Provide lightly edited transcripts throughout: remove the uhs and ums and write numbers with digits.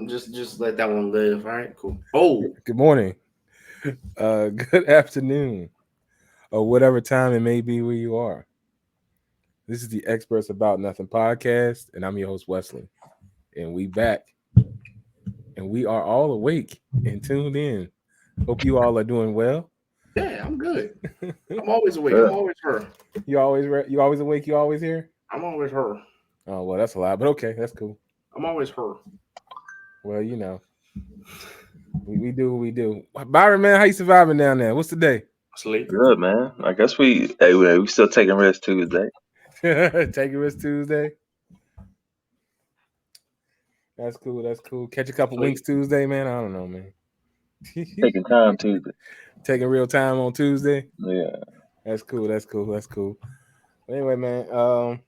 Just let that one live. All right, cool. Oh, Good morning. Good afternoon, or whatever time it may be where you are. This is the Experts About Nothing podcast, and I'm your host Wesley. And we back, and we are all awake and tuned in. Hope you all are doing well. yeah, I'm good. I'm always awake. I'm Good. always her. You always awake. You always here. I'm always her. Oh well, that's a lot, but okay, that's cool. I'm always her. Well, we do what we do. Byron, man, how you surviving down there? What's the day? Sleep. Good, man. I guess we still taking rest Tuesday. Take a rest Tuesday. That's cool. That's cool. Catch a couple Sleep. winks Tuesday, man. I don't know, man. Taking time Tuesday. Taking real time on Tuesday. Yeah. That's cool. That's cool. That's cool. But anyway, man.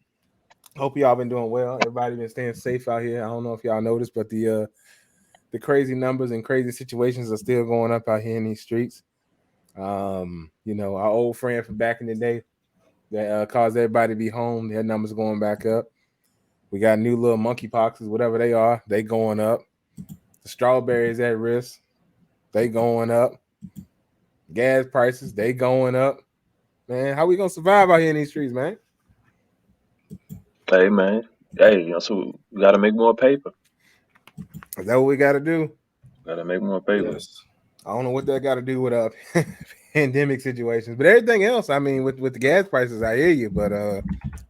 Hope y'all been doing well. Everybody been staying safe out here. I don't know if y'all noticed, but the crazy numbers and crazy situations are still going up out here in these streets. Our old friend from back in the day that caused everybody to be home, their numbers going back up. We got new little monkeypoxes, whatever they are, they going up. The strawberries at risk, they going up. Gas prices, they going up. Man, how we gonna survive out here in these streets, man? Hey, man. Hey, so we gotta make more paper. Is that what we gotta do? Gotta make more paper. Yes. I don't know what that got to do with pandemic situations, but everything else. I mean, with the gas prices, I hear you, but I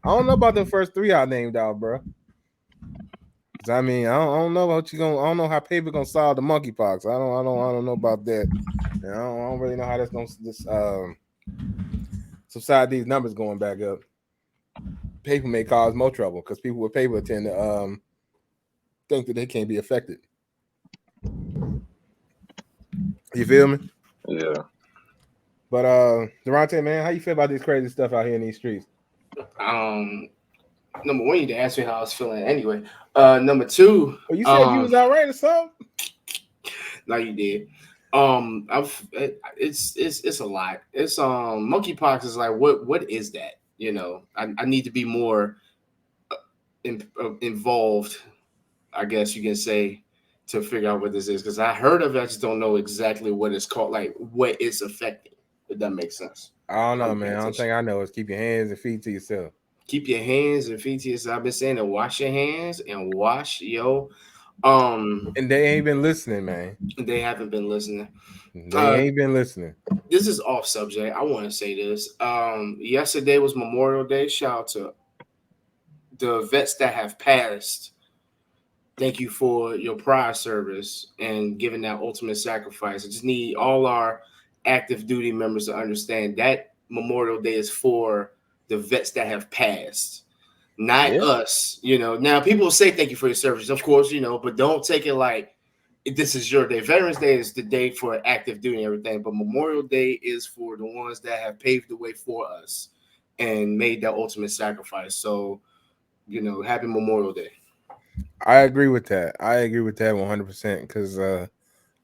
don't know about the first three I named out, bro. 'Cause, I mean, I don't know what you gonna. I don't know how paper gonna solve the monkeypox. I don't know about that. And I don't really know how that's gonna subside these numbers going back up. Paper may cause more trouble because people with paper tend to think that they can't be affected. You feel me? Yeah. But Durante, man, how you feel about this crazy stuff out here in these streets? Number one, you need to ask me how I was feeling anyway. Number two, Well, you said you was all right or something. no, you did. It's a lot. It's monkeypox is like what is that? I need to be more involved. I guess you can say to figure out what this is because I heard of it. I just don't know exactly what it's called, like what it's affecting. If that makes sense. I don't know, I'm man. paying I don't attention. think I know. Is keep your hands and feet to yourself. Keep your hands and feet to yourself. I've been saying to wash your hands and wash And they ain't been listening, man. they haven't been listening. They ain't been listening. This is off subject. I want to say this. Yesterday was Memorial Day. Shout out to the vets that have passed. Thank you for your prior service and giving that ultimate sacrifice. I just need all our active duty members to understand that Memorial Day is for the vets that have passed, not us. Now people say thank you for your service, of course, but don't take it like this is your day. Veterans Day is the day for active duty and everything, but Memorial Day is for the ones that have paved the way for us and made that ultimate sacrifice. So, happy Memorial Day. I agree with that. I agree with that 100% because I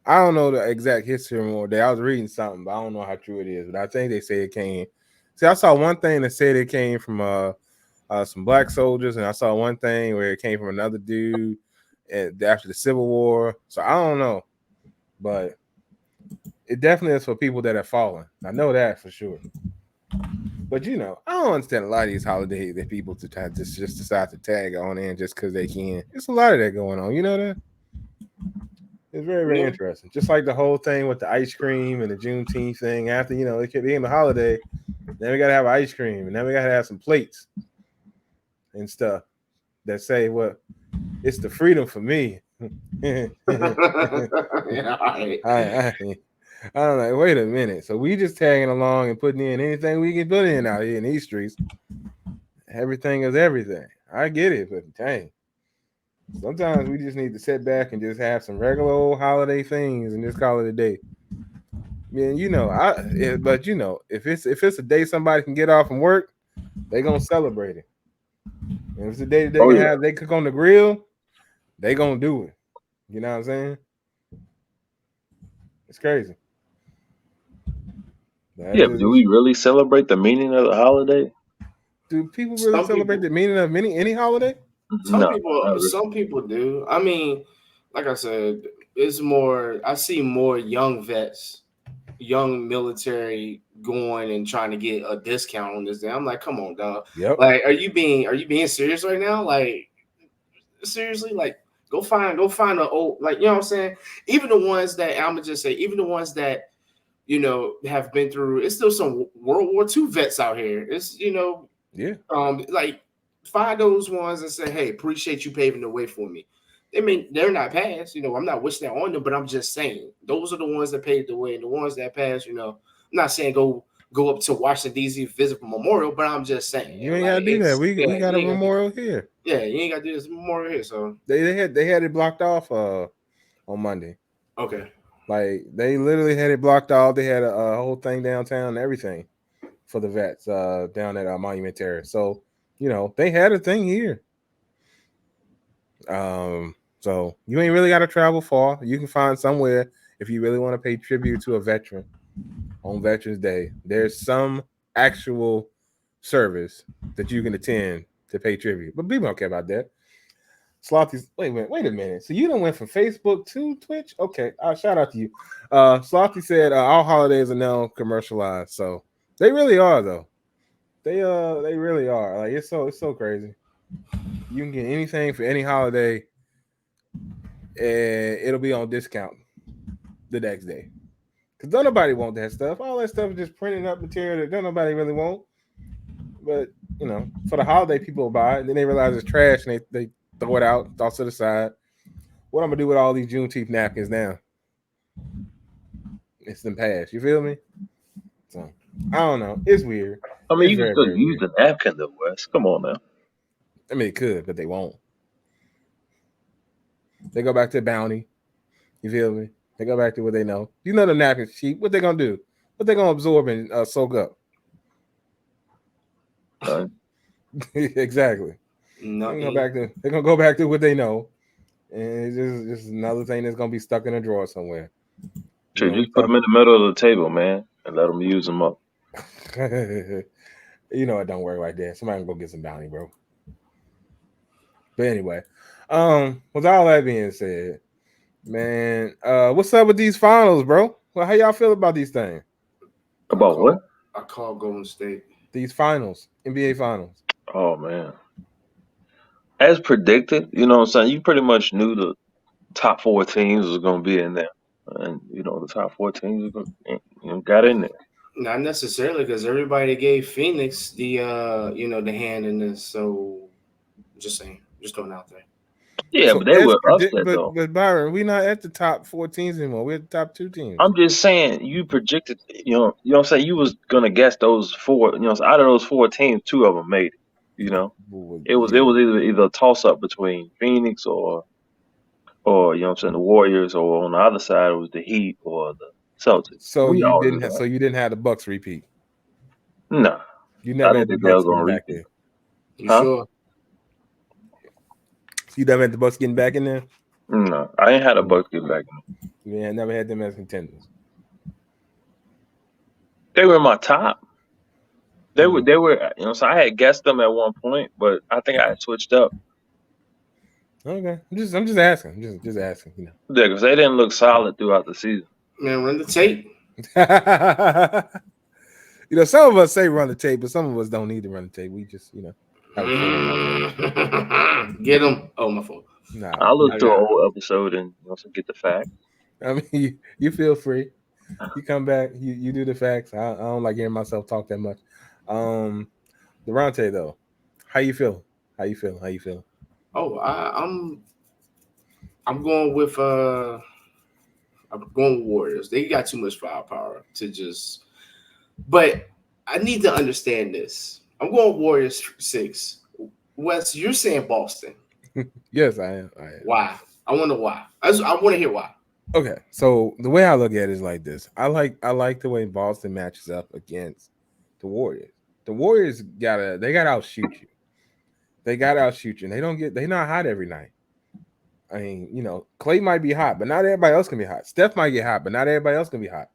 don't know the exact history of Memorial Day. I was reading something, but I don't know how true it is. But I think they say it came. See, I saw one thing that said it came from some black soldiers, and I saw one thing where it came from another dude after the Civil War. So I don't know, but it definitely is for people that have fallen. I know that for sure. But I don't understand a lot of these holidays that people just decide to tag on in just because they can. It's a lot of that going on. You know that? It's very, very interesting. Just like the whole thing with the ice cream and the Juneteenth thing. After it became a holiday, then we gotta have ice cream, and then we gotta have some plates and stuff that say, "Well, it's the freedom for me." Yeah, all right. I'm like, wait a minute. So we just tagging along and putting in anything we can put in out here in these streets. Everything is everything. I get it, but dang. Sometimes we just need to sit back and just have some regular old holiday things and just call it a day. Man, if it's a day somebody can get off from work, they gonna celebrate it. And if it's a day that they cook on the grill, they gonna do it. You know what I'm saying? It's crazy. But do we really celebrate the meaning of the holiday? Do people really celebrate the meaning of any holiday? Some people do. I mean, like I said, it's more. I see more young vets, young military going and trying to get a discount on this thing. I'm like, come on, dog. Yep. Like, are you being serious right now? Like, seriously, like, go find a old, like, you know what I'm saying? Even the ones that I'm gonna just say, even the ones that have been through. It's still some World War II vets out here. It's Yeah. like find those ones and say, hey, appreciate you paving the way for me. I mean, they're not past. I'm not wishing that on them, but I'm just saying those are the ones that paved the way, and the ones that passed. I'm not saying go up to Washington D.C. visit memorial, but I'm just saying You ain't like gotta do that. it's We got you a ain't gotta do, memorial here. yeah, you ain't gotta do this memorial here. So They had it blocked off on Monday. okay, Like they literally had it blocked off. They had a whole thing downtown and everything for the vets down at Monument Terrace. So they had a thing here. So you ain't really got to travel far. You can find somewhere if you really want to pay tribute to a veteran on Veterans Day. There's some actual service that you can attend to pay tribute, but people don't care about that. Slothy, wait a minute. So you done went from Facebook to Twitch? Okay, shout out to you. Slothy said all holidays are now commercialized, so they really are though. They really are. Like it's so crazy. You can get anything for any holiday, and it'll be on discount the next day. Cause don't nobody want that stuff. All that stuff is just printed up material that don't nobody really want. But for the holiday, people will buy it, and then they realize it's trash, and they throw it out, toss it aside. What I'm gonna do with all these Juneteenth napkins now? It's them past. You feel me? So I don't know. It's weird. I mean, It's you can very, still very use weird. the napkin though, Wes. Come on now. I mean, it could, but they won't. They go back to bounty. You feel me? They go back to what they know. You know the napkins cheap. What they gonna do? What they gonna absorb and soak up? Exactly. nothing. They're gonna go back to what they know, and it's just another thing that's gonna be stuck in a drawer somewhere. Sure, just put them in the middle of the table, man, and let them use them up. It don't work like that. Somebody can go get some bounty, bro. But anyway, with all that being said, man, what's up with these finals, bro? Well, how y'all feel about these things? About what? I call Golden State. These finals, NBA finals. Oh man. As predicted, you know what I'm saying? You pretty much knew the top four teams was gonna be in there. And the top four teams got in there. Not necessarily, because everybody gave Phoenix the the hand in this. So just saying, just throwing it out there. Yeah, So but they as were upset though. but Byron, we're not at the top 4 teams anymore. We're at the top 2 teams. I'm just saying you projected, what I'm saying, you was gonna guess those four, so out of those four teams, two of them made it. Well, It was yeah. either a toss up between Phoenix or what I'm saying, the Warriors, or on the other side it was the Heat or the Celtics. So We you all didn't knew have that. you didn't have the Bucks repeat. Nah, You I never didn't had the think they were Bucks gonna getting back repeat. there. You Huh? sure? You never had the Bucks getting back in there. No, I ain't had a Bucks get back. Yeah, never had them as contenders. They were in my top. They were, so I had guessed them at one point, but I think I had switched up. Okay, I'm just asking. Just asking. Yeah, because they didn't look solid throughout the season. Man, run the tape. Some of us say run the tape, but some of us don't need to run the tape. We just, have a feeling. Get them. Oh, my fault. Nah, I'll look through an got old episode and get the fact. I mean, you feel free. You come back. You do the facts. I don't like hearing myself talk that much. Durante though, how you feel? How you feel? Oh, I'm going with Warriors. They got too much firepower to just. But I need to understand this. I'm going Warriors 6. Wes, you're saying Boston. Yes, I am. Why? I wonder why. I want to hear why. Okay, so the way I look at it is like this. I like the way Boston matches up against the Warriors. The Warriors gotta outshoot you. They gotta outshoot you. And they not hot every night. I mean, Clay might be hot, but not everybody else can be hot. Steph might get hot, but not everybody else can be hot.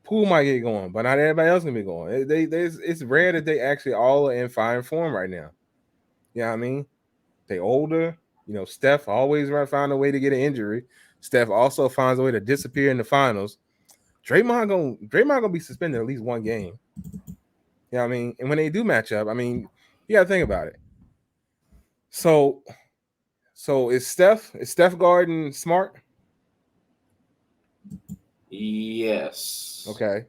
Poole might get going, but not everybody else can be going. It's rare that they actually all are in fine form right now. You know what I mean? They older. Steph always find a way to get an injury. Steph also finds a way to disappear in the finals. Draymond gonna be suspended at least one game. You know what I mean? And when they do match up, I mean, you gotta think about it. So is Steph guarding Smart? Yes. Okay.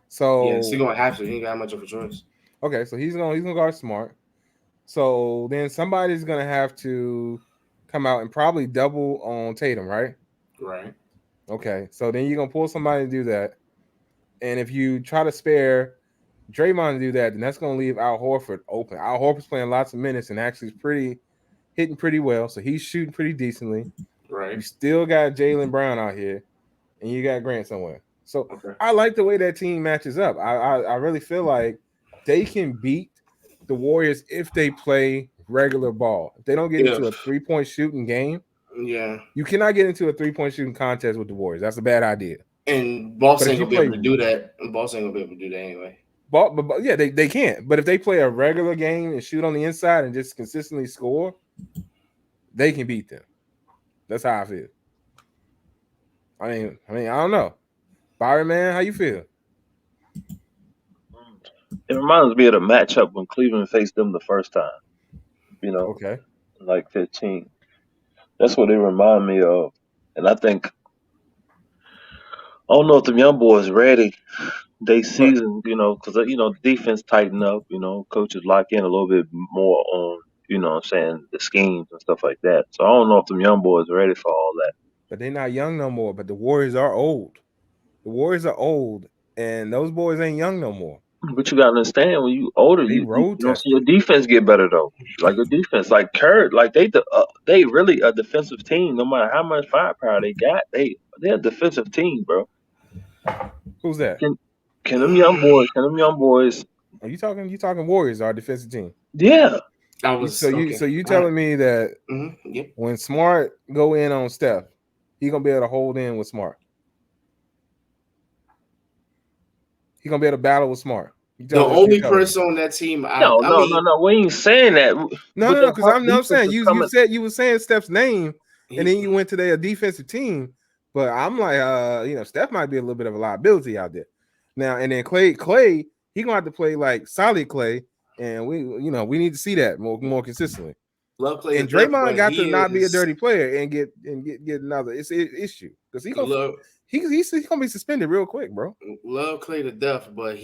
So yes, he's gonna have to. He ain't got much of a choice. Okay, so he's gonna guard Smart. So then somebody's gonna have to come out and probably double on Tatum, right? Right. Okay, so then you're gonna pull somebody to do that, and if you try to spare Draymond to do that, then that's gonna leave Al Horford open. Al Horford's playing lots of minutes and actually is hitting pretty well, so he's shooting pretty decently. Right. You still got Jaylen Brown out here, and you got Grant somewhere. So Okay. I like the way that team matches up. I really feel like they can beat the Warriors if they play regular ball. If they don't get into a 3-point shooting game, you cannot get into a 3-point shooting contest with the Warriors. That's a bad idea. And Boss ain't gonna be able to do that. Boss ain't gonna be able to do that anyway. But yeah, they can't. But if they play a regular game and shoot on the inside and just consistently score, they can beat them. That's how I feel. I mean, I don't know. Byron, man, how you feel? It reminds me of the matchup when Cleveland faced them the first time. Okay. Like 15. That's what they remind me of. And I don't know if the young boys ready. They season, because defense tighten up. Coaches lock in a little bit more on, the schemes and stuff like that. So I don't know if them young boys are ready for all that. But they're not young no more. But the Warriors are old. The Warriors are old, and those boys ain't young no more. But you gotta understand, when you older, you see your defense get better though. Like your defense, like Kurt, like they really a defensive team. No matter how much firepower they got, they're a defensive team, bro. Who's that? Can them young boys? Are you talking Warriors, our defensive team? Yeah. So you telling me that when Smart go in on Steph, he gonna be able to hold in with Smart? He gonna be able to battle with Smart. The only person on that team. No. We ain't saying that. No. Because I'm saying you said you were saying Steph's name, and then you went to their defensive team. But I'm like, Steph might be a little bit of a liability out there now. And then Clay, he gonna have to play like solid Clay, and we need to see that more consistently. Love Clay, and Draymond got to not be a dirty player and get another issue because he's gonna be suspended real quick, bro. Love Clay to death, but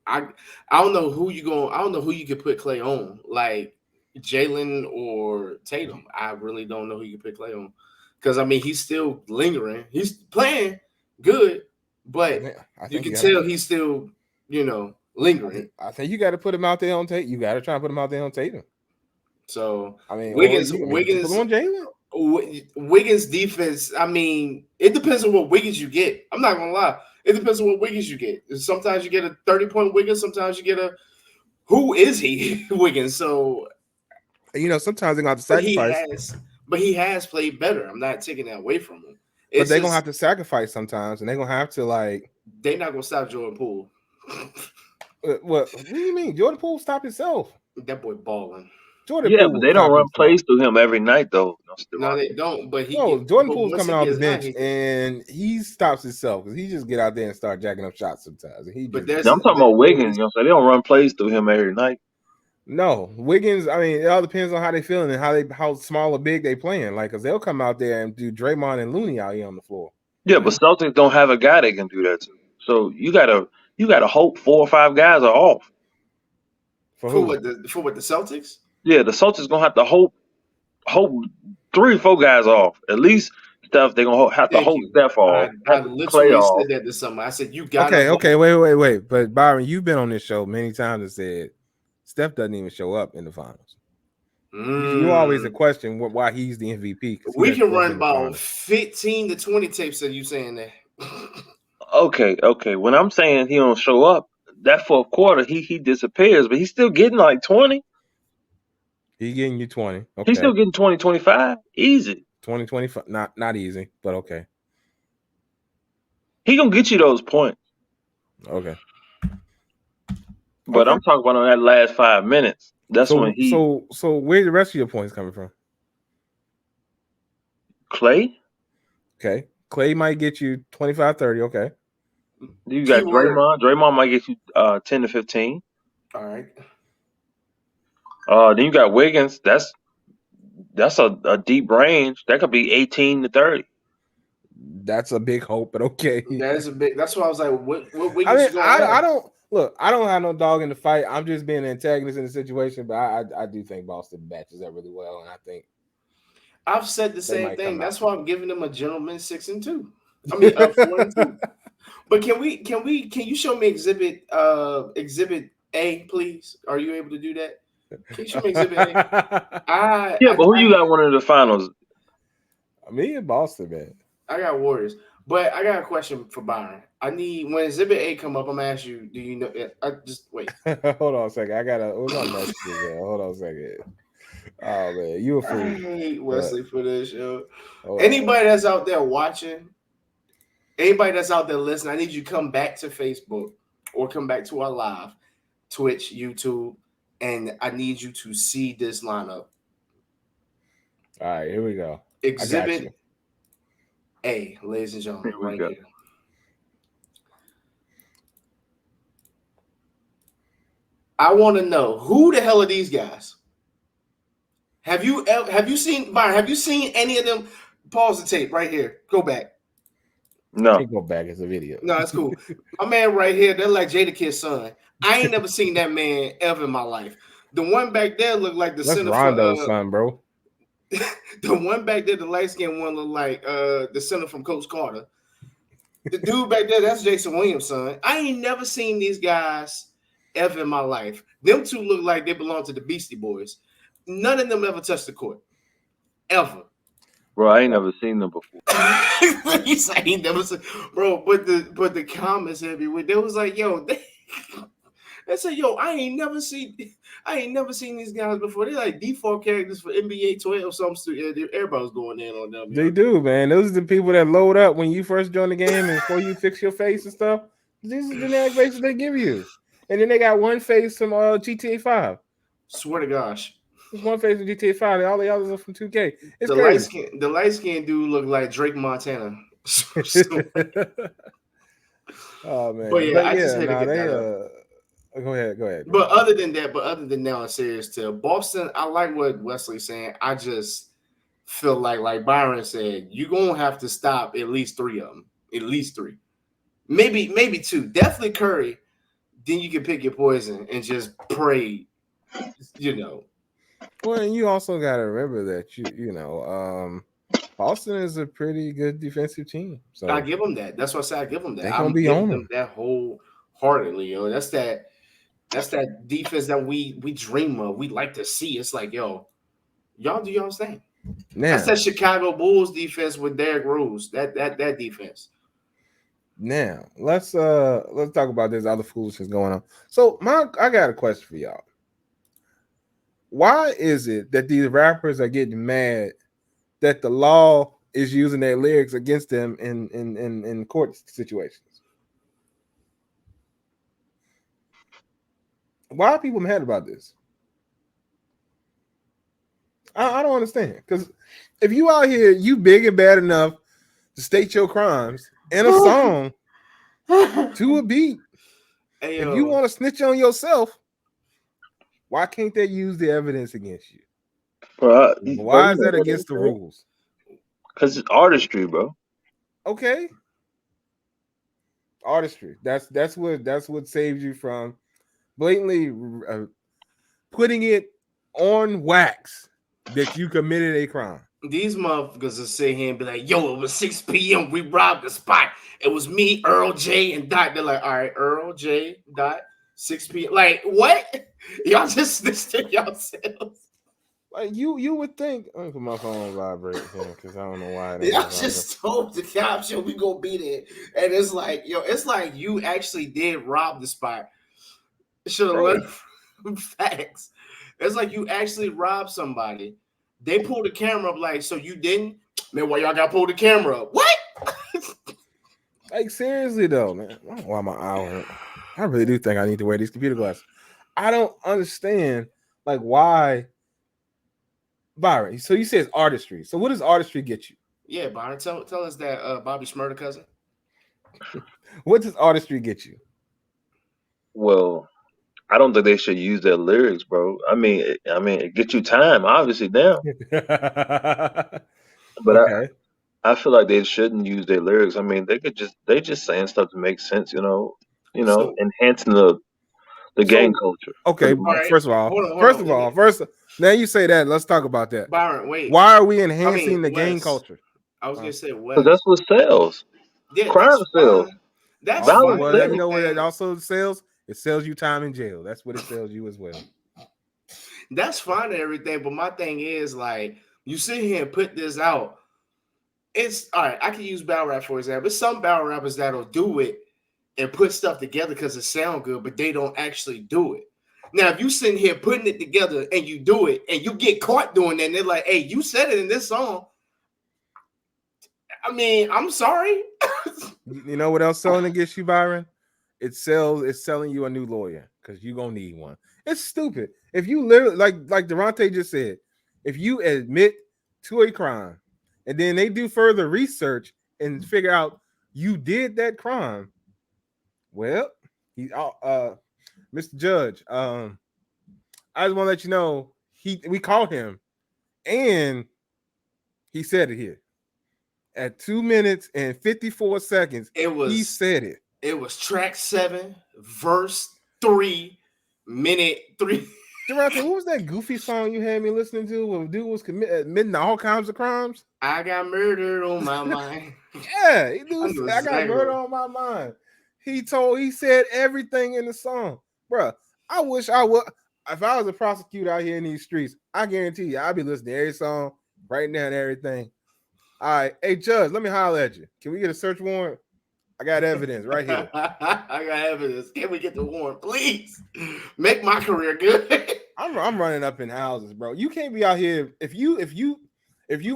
I don't know who you could put Clay on, like Jaylen or Tatum. I really don't know who you could put Clay on because he's still lingering. He's playing good, but you can tell he's still lingering. I think you got to put him out there on Tatum. You got to try and put him out there on Tatum. So Wiggins on Jaylen. Wiggins defense. It depends on what Wiggins you get. I'm not gonna lie. It depends on what Wiggins you get. Sometimes you get a 30-point Wiggins. Sometimes you get who is he Wiggins? So sometimes they're gonna have to sacrifice. But he has played better. I'm not taking that away from him. But they're gonna have to sacrifice sometimes, and they're gonna have to They're not gonna stop Jordan Poole. What do you mean? Jordan Poole stopped himself. That boy balling. But they don't run plays through him every night though. No, they don't. But Jordan Poole's coming off the bench and he stops himself because he just get out there and start jacking up shots sometimes. I'm talking about Wiggins. They don't run plays through him every night. No, Wiggins. It all depends on how they feeling and how small or big they playing. Because they'll come out there and do Draymond and Looney out here on the floor. Yeah, but Celtics don't have a guy that can do that too. So you gotta hope 4 or 5 guys are off. For what the Celtics? Yeah, the Celtics gonna have to hope 3 or 4 guys off. At least Steph, they're gonna have to hold Steph off. I literally said that to somebody. I said you got okay, wait. But Byron, you've been on this show many times and said Steph doesn't even show up in the finals. You always a question why he's the MVP. We can run about 15 to 20 tapes of you saying that. Okay. When I'm saying he don't show up, that fourth quarter he disappears, but he's still getting like 20. He's getting you 20. Okay. He's still getting 20, 25. Easy. 20, 25. Not easy, but okay. He gonna get you those points. Okay. But I'm talking about on that last 5 minutes. That's when he. So where the rest of your points coming from? Clay. Okay. Clay might get you 25, 30. Okay. You got Keyword. Draymond. Draymond might get you 10 to 15. All right. Then you got Wiggins. That's a deep range. That could be 18 to 30. That's a big hope, but okay. That is a big. That's why I was like, what I Wiggins mean, you gonna have? I don't look. I don't have no dog in the fight. I'm just being an antagonist in the situation. But I do think Boston matches up really well, and I think I've said the they same might thing. come That's out. why I'm giving them a gentleman 6-2. I mean, 4-2. But can you show me exhibit A, please? Are you able to do that? Can you show me exhibit A? Yeah, but who you got winning the finals? Me and Boston, man. I got Warriors. But I got a question for Byron. I need when exhibit A come up, I'm gonna ask you, do you know I just wait. Hold on a second. I gotta what's my messages there? Hold on a second. Oh man, you a I fool. hate Wesley for this show. Hold Anybody that's out there watching, anybody that's out there listening, I need you to come back to Facebook or come back to our live, Twitch, YouTube, and I need you to see this lineup. All right, here we go. Exhibit A, ladies and gentlemen, Here we right go. here. I want to know who the hell are these guys? Have you seen Byron? Have you seen any of them? Pause the tape right here. Go back. No. Can't go back as a video. No, it's cool. My man right here, they're like Jadakiss son. I ain't never seen that man ever in my life. The one back there looked like the That's center Rondo's for son, bro. the one back there, the light skinned one looked like the center from Coach Carter. The dude back there, that's Jason Williams' son. I ain't never seen these guys ever in my life. Them two look like they belong to the Beastie Boys. None of them ever touched the court. Ever. Bro, I ain't never seen them before. He said he never seen, bro. But the comments everywhere, they was like, yo, they said, yo, I ain't never seen these guys before. They're like default characters for NBA 12 or something. Everybody was going in on them. They do, man. Those are the people that load up when you first join the game and before you fix your face and stuff. These are the generic faces they give you. And then they got one face from GTA 5. Swear to gosh. There's one face from GTA 5. All the others are from 2K. It's The light skin dude looked like Drake Montana. Oh man. But yeah, I just had to get that up. Go ahead. But other than that, now in serious tale, Boston, I like what Wesley's saying. I just feel like Byron said, you're gonna have to stop at least 3 of them. At least 3. Maybe 2. Definitely Curry. Then you can pick your poison and just pray, Well, and you also got to remember that Boston is a pretty good defensive team. So I give them that. That's what I say. I give them that. They're gonna I'm be giving on them that wholeheartedly, yo. That's that defense that we dream of. We like to see. It's like, yo, y'all do y'all's thing. now, That's that Chicago Bulls defense with Derrick Rose. That defense. now let's talk about this other foolishness going on. So I got a question for y'all. Why is it that these rappers are getting mad that the law is using their lyrics against them in court situations? Why are people mad about this? I don't understand. Because if you out here, you big and bad enough to state your crimes in a song to a beat. Hey, If you want to snitch on yourself, why can't they use the evidence against you? Why is that against the rules? Because it's artistry, bro. Okay. Artistry. That's what saves you from blatantly putting it on wax that you committed a crime. These motherfuckers will sit here and be like, yo, it was 6 p.m. We robbed the spot. It was me, Earl J, and Dot. They're like, all right, Earl J, Dot, 6 p.m. Like, what? Y'all just snitched to yourselves. Like you would think. Let me put my phone on vibrate because I don't know why. Y'all just told the cops, yo, we gonna be there. And it's like, yo, it's like you actually did rob the spot. Should have learned from facts. It's like you actually robbed somebody. They pulled the camera up like, so you didn't? Man, why y'all got to pull the camera up? What? Like, seriously, though, man. I don't know why my eye hurt. I really do think I need to wear these computer glasses. I don't understand, like, why. Byron, so you say it's artistry. So what does artistry get you? Yeah, Byron, tell us that Bobby Shmurda cousin. What does artistry get you? Well, I don't think they should use their lyrics, bro. It gets you time, obviously now, but Okay. I feel like they shouldn't use their lyrics. I mean, they just saying stuff to make sense, So, enhancing the gang so culture, Okay. pretty all much. right, First of all, hold on. now you say that. Let's talk about that. Byron, wait. Why are we I enhancing mean, the gang Wes. culture? I was gonna say Because Wes. that's what sells. Yeah, Crime that's sells. fine. That's Also, Violence fine well, and you sells. know what that everything. also sells? It sells you time in jail. That's what it sells you as well. That's fine and everything. But my thing is, like, you sit here and put this out. It's all right. I can use battle rap for example. There's some battle rappers that'll do it and put stuff together because it sound good, but they don't actually do it. Now, if you sitting here putting it together and you do it and you get caught doing that, and they're like, "Hey, you said it in this song." I mean, I'm sorry. You know what else selling against you, Byron? It's selling you a new lawyer because you're gonna need one. It's stupid. If you literally like Durante just said, if you admit to a crime and then they do further research and figure out you did that crime, well, Mr. Judge, I just want to let you know we called him and he said it here. At 2 minutes and 54 seconds, he said it. It was track 7, verse 3, minute 3. Durante, what was that goofy song you had me listening to when dude was committing all kinds of crimes? I got murdered on my mind. Yeah, he I dude knew said, I got exactly. murder on my mind. He said everything in the song. Bruh, I wish I would. If I was a prosecutor out here in these streets, I guarantee you I'd be listening to every song, writing down everything. All right. Hey, Judge, let me holler at you. Can we get a search warrant? I got evidence right here. I got evidence. Can we get the warrant, please? Make my career good. I'm running up in houses, bro. You can't be out here if you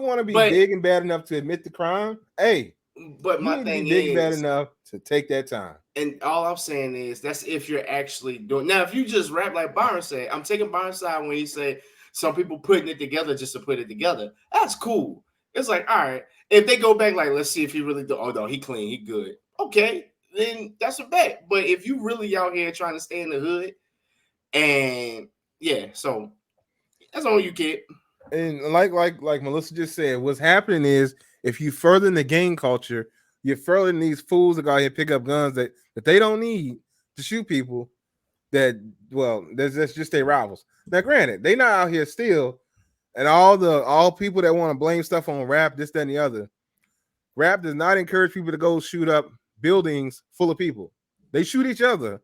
want to be But- big and bad enough to admit the crime. Hey, But you my need to thing be big and bad is, enough to take that time. and all I'm saying is that's if you're actually doing. Now, if you just rap like Byron said, I'm taking Byron's side when he said some people putting it together just to put it together. That's cool. It's like, all right, if they go back, like, let's see if he really do. Oh no, he clean, he good. Okay, then that's a bet. But if you really out here trying to stay in the hood, and yeah, so that's on you, kid. And like Melissa just said, what's happening is if you further the gang culture, you're furthering these fools that go out here and pick up guns that they don't need to shoot people. That's just their rivals. Now, granted, they not out here still, and all people that want to blame stuff on rap, this, that, and the other. Rap does not encourage people to go shoot up buildings full of people. They shoot each other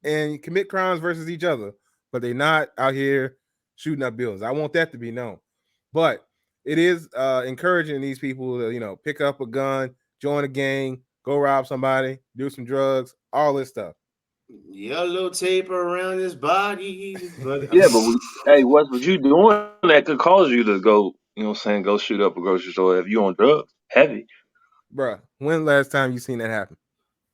and commit crimes versus each other, but they're not out here shooting up buildings. I want that to be known. But it is encouraging these people to, pick up a gun, join a gang, go rob somebody, do some drugs, all this stuff. Yellow tape around his body. But Yeah, but hey, what you doing that could cause you to go, go shoot up a grocery store if you on drugs, heavy. Bruh, when last time you seen that happen?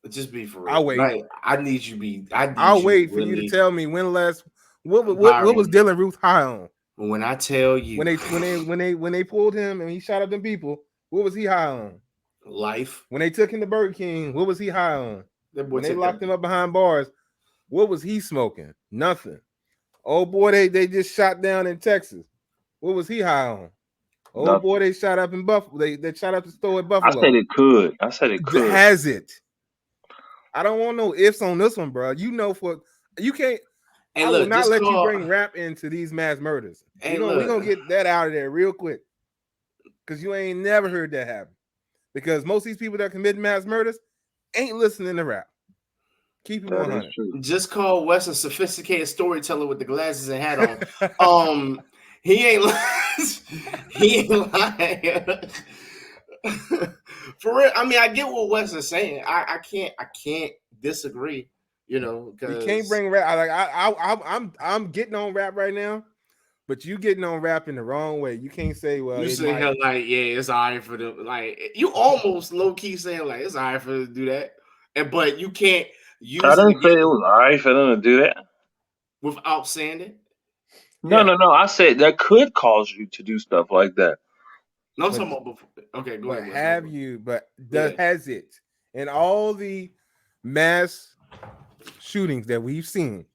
just be for real. I'll wait. Like, I need you to be. I'll wait for you to tell me when last what was Dylan Ruth high on? When I tell you When they pulled him and he shot up them people, what was he high on? life. When they took him to Burger King, what was he high on? That boy When they took locked that- him up behind bars, what was he smoking? Nothing. Oh boy, they just shot down in Texas. What was he high on? Oh Nothing. boy, they shot up in Buffalo. They shot up the store at Buffalo. I said it could. Has it? I don't want no ifs on this one, bro. You can't. Hey, I look, will not just let you call- bring rap into these mass murders. Hey, We're look. gonna get that out of there real quick. Because you ain't never heard that happen. Because most of these people that commit mass murders ain't listening to rap. Keep it That is 100. true. Just call Wes a sophisticated storyteller with the glasses and hat on. He ain't lying. For real. I mean, I get what Wes is saying. I can't disagree. You because can't bring rap. I'm getting on rap right now, but you getting on rap in the wrong way. You can't say, well, you it sitting might- here like, yeah, it's all right for them. Like, you almost low key saying like it's all right for them to do that, but you can't use I it didn't say against it was alright for them to do that. without saying it. No, Yeah. no. I said that could cause you to do stuff like that. No, I'm But talking about before. Okay, go ahead. Wes. have you? But Yeah. has it? In all the mass shootings that we've seen,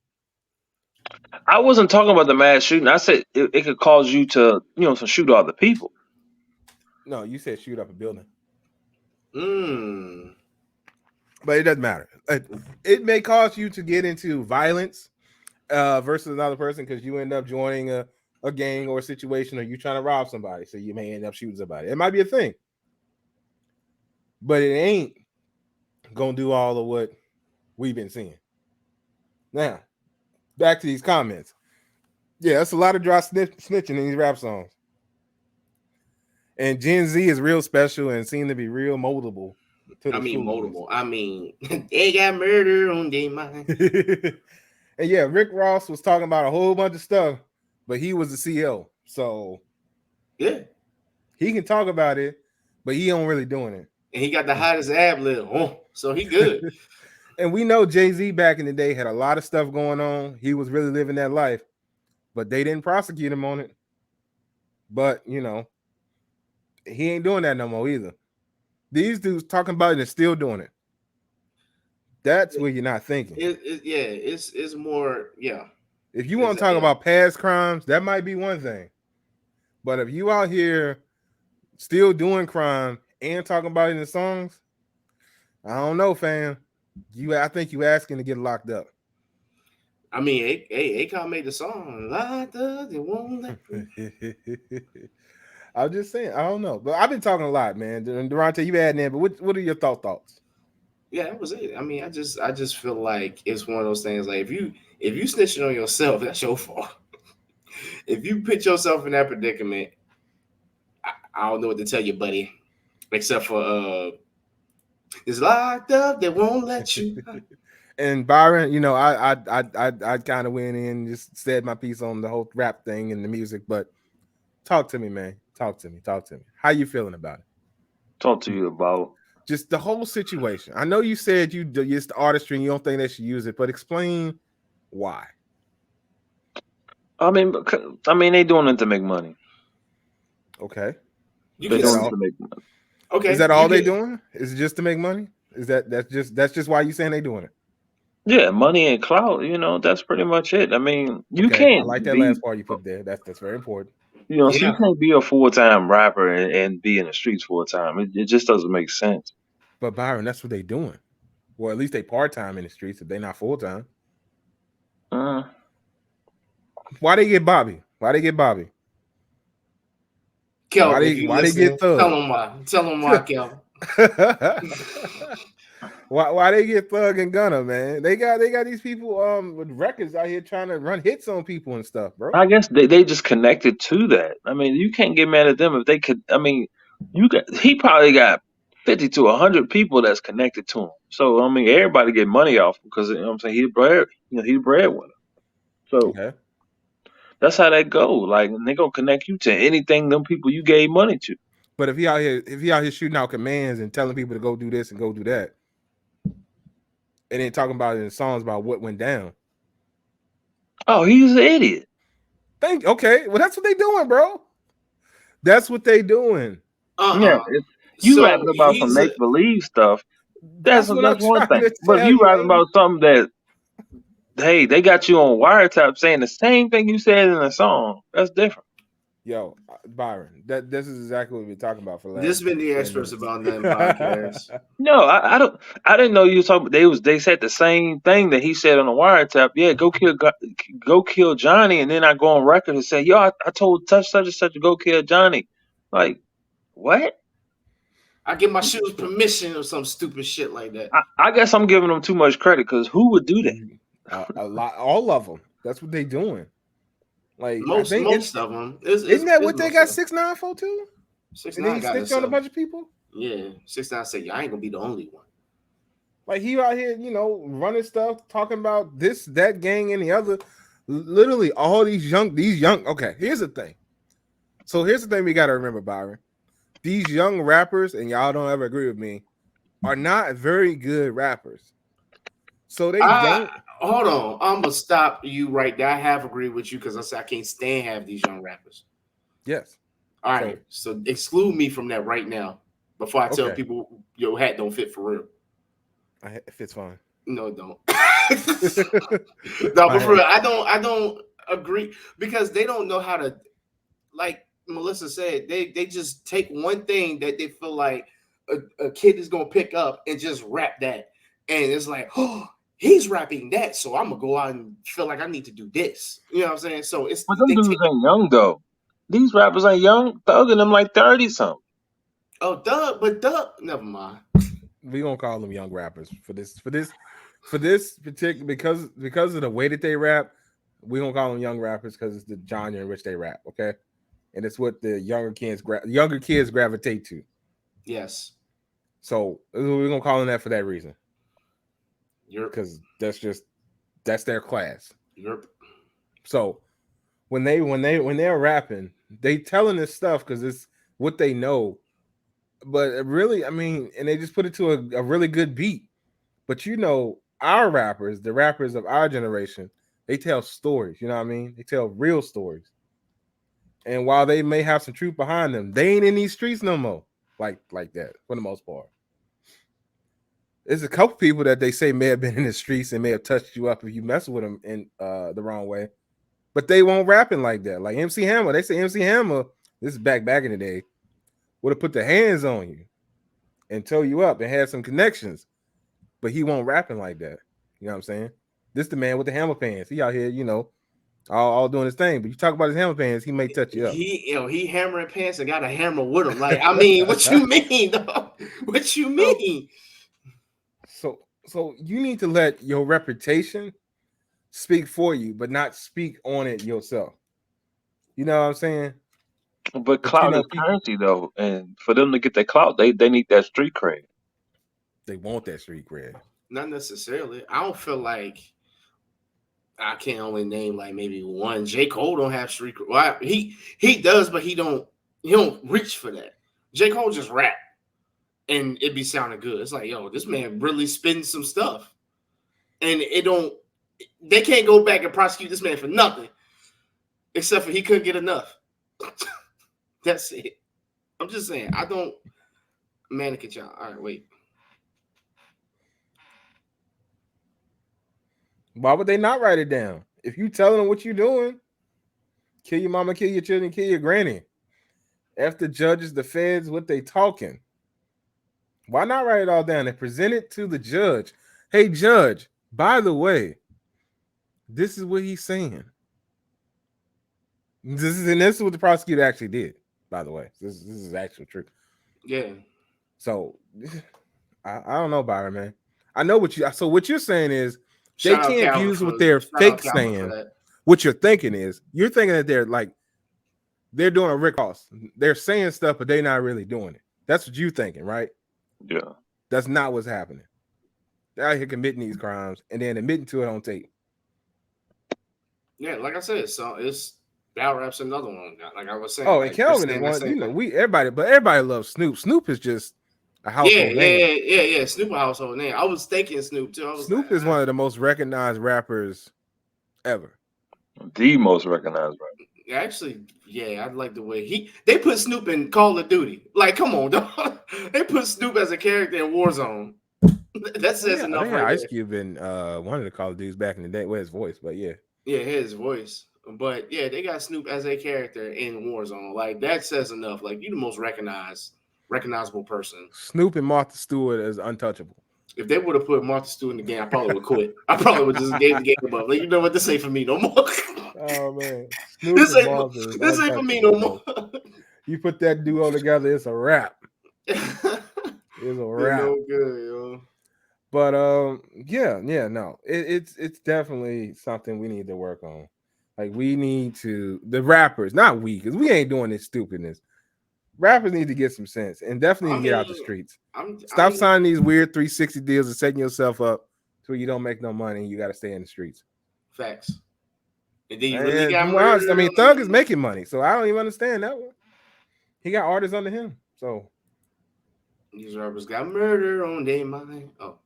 I wasn't talking about the mass shooting. I said it could cause you to, to shoot other people. no, you said shoot up a building, Mm. but it doesn't matter. It may cause you to get into violence versus another person because you end up joining a gang or a situation, or you trying to rob somebody, so you may end up shooting somebody. It might be a thing, but it ain't gonna do all of what we've been seeing. Now, back to these comments. Yeah, that's a lot of dry snitching in these rap songs. And Gen Z is real special and seem to be real moldable to the Moldable. I mean, they got murder on their mind. And yeah, Rick Ross was talking about a whole bunch of stuff, but he was the CEO. So Yeah. he can talk about it, but he don't really doing it. And he got the hottest ad lib. Oh, so he good. And we know Jay-Z back in the day had a lot of stuff going on. He was really living that life, but they didn't prosecute him on it. But, he ain't doing that no more either. These dudes talking about it and still doing it. That's where you're not thinking. It's more, yeah. If you want to talk about past crimes, that might be one thing. But if you out here still doing crime and talking about it in the songs, I don't know, fam. I think you asking to get locked up. I mean, Akon made the song. Locked up, they won't let me. I'm just saying, I don't know. But I've been talking a lot, man. Durante, you adding in, but what are your thoughts? Yeah, that was it. I mean, I just feel like it's one of those things. Like if you snitching on yourself, that's your fault. If you put yourself in that predicament, I don't know what to tell you, buddy. Except for it's locked up, they won't let you. And Byron, I kind of went in and just said my piece on the whole rap thing and the music, but talk to me, man. Talk to me. How you feeling about it? Talk to you about just the whole situation. I know you said you just the artistry and you don't think they should use it, but explain why. I mean, they doing it to make money. Okay. They're doing it to make money. Okay. Is that all they doing? Is it just to make money? Is that's just why you saying they doing it? Yeah, money and clout. That's pretty much it. I mean, you can't. I like that last part you put there. That's very important. So you can't be a full-time rapper and be in the streets full-time. It just doesn't make sense. But Byron, that's what they doing. Well, at least they part-time in the streets if they not full-time. Why they get Bobby? Kel, why they get Thug? Tell them why, Kel. Why they get Thug and Gunna, man? They got these people with records out here trying to run hits on people and stuff, bro. I guess they just connected to that. I mean, you can't get mad at them if they could. I mean, he probably got 50 to 100 people that's connected to him. So I mean, everybody get money off because what I'm saying he's the breadwinner. So that's how that go. Like they gonna connect you to anything them people you gave money to. But if he out here shooting out commands and telling people to go do this and go do that, and then talking about it in songs about what went down. Oh, he's an idiot. Okay, well that's what they doing, bro. That's what they doing. Yeah, you rapping about some make believe stuff. That's one thing. But if you rapping about something that, hey, they got you on wiretap saying the same thing you said in the song, that's different. Yo, Byron, this is exactly what we're talking about for last. This has been the Experts About Nothing podcast. No, I didn't know you were talking. They said the same thing that he said on the wiretap. Yeah, go kill Johnny, and then I go on record and say, yo, I told such and such to go kill Johnny. Like, what? I give my shoes permission or some stupid shit like that. I guess I'm giving them too much credit because who would do that? A lot, all of them. That's what they doing. Like most of them. Isn't that what they got 6ix9ine for too? 6ix9ine got snitch on a bunch of people. Yeah, 6ix9ine said, "I ain't gonna be the only one." Like he out here, running stuff, talking about this, that gang, and the other. Literally, all these young. Okay, here's the thing. So here's the thing we gotta remember, Byron. These young rappers, and y'all don't ever agree with me, are not very good rappers. So they don't. Hold on, I'm gonna stop you right there. I have agreed with you because I said I can't stand half these young rappers. Yes. All right, so exclude me from that right now before I tell Okay. people your hat don't fit for real. It fits fine. No, it don't. No, but for real, I don't agree because they don't know how to, like Melissa said, they just take one thing that they feel like a kid is gonna pick up and just rap that, and it's like, oh, he's rapping that, so I'm gonna go out and feel like I need to do this. You know what I'm saying? So it's But them they dudes take, ain't young though. These rappers ain't young. Thug and them like 30 something. oh Doug, never mind. We gonna call them young rappers for this particular because of the way that they rap. We gonna call them young rappers because it's the genre in which they rap. Okay, and it's what the younger kids gravitate to. Yes, So we're gonna call them that for that reason you're because that's their class. you're So when they're rapping, they telling this stuff because it's what they know. But really, I mean, and they just put it to a really good beat. But our rappers, the rappers of our generation, they tell stories. You know what I mean? They tell real stories. And while they may have some truth behind them, they ain't in these streets no more. Like that for the most part. There's a couple people that they say may have been in the streets and may have touched you up if you mess with them in the wrong way. But they won't rapping like that. Like MC Hammer, they say MC Hammer, this is back in the day, would have put the hands on you and tow you up and had some connections. But he won't rapping like that. You know what I'm saying? This the man with the hammer pants. He out here, all doing his thing. But you talk about his hammer pants, he may touch you up. he hammering pants and got a hammer with him. Like, I mean, what you mean, dog? What you mean? So you need to let your reputation speak for you, but not speak on it yourself. You know what I'm saying? But clout is currency though, and for them to get that clout, they need that street cred. They want that street cred. Not necessarily. I don't feel like I can only name like maybe one. J. Cole don't have street cred. Well, he does, but he don't reach for that. J. Cole just rap and it be sounding good. It's like, yo, this man really spitting some stuff. And they can't go back and prosecute this man for nothing. Except for he couldn't get enough. That's it. I'm just saying, I don't mannequin y'all. All right, wait. Why would they not write it down? If you telling them what you're doing, kill your mama, kill your children, kill your granny. If the judges, the feds, what they talking? Why not write it all down and present it to the judge? Hey, judge, by the way, this is what he's saying. This is what the prosecutor actually did, by the way. This is actual truth. Yeah. So I don't know, Byron, man. I know what you're saying is they can't use what they're fake saying. What you're thinking is you're thinking that they're doing a Rick Ross. They're saying stuff, but they're not really doing it. That's what you're thinking, right? Yeah. That's not what's happening. They're out here committing these crimes and then admitting to it on tape. Yeah, like I said, so it's Battle Rap's another one. Like I was saying. Oh, and Kelvin is one. Everybody loves Snoop. Snoop is just a household name. Yeah. Snoop a household name. I was thinking Snoop too. Snoop is one of the most recognized rappers ever. The most recognized rapper. Actually, yeah, I like the way they put Snoop in Call of Duty. Like, come on, dog. They put Snoop as a character in Warzone. That says enough. I think Ice Cube in one of the Call of Duties back in the day with his voice, but yeah. Yeah, his voice. But yeah, they got Snoop as a character in Warzone. Like, that says enough. Like, you're the most recognizable person. Snoop and Martha Stewart is untouchable. If they would have put Martha Stewart in the game, I probably would quit. I probably would just gave the game up. Like, you know what? This ain't for me no more. Oh man, this ain't for me no more. You put that duo together, it's a wrap. It's a wrap. No good, yo. But no, it's definitely something we need to work on. Like we need to the rappers, not we, because we ain't doing this stupidness. Rappers need to get some sense and definitely get out the streets. Stop signing these weird 360 deals and setting yourself up so you don't make no money and you got to stay in the streets. Facts. And then you really got I mean, Thug is making money, so I don't even understand that one. He got artists under him, so these rappers got murder on their mind. Oh,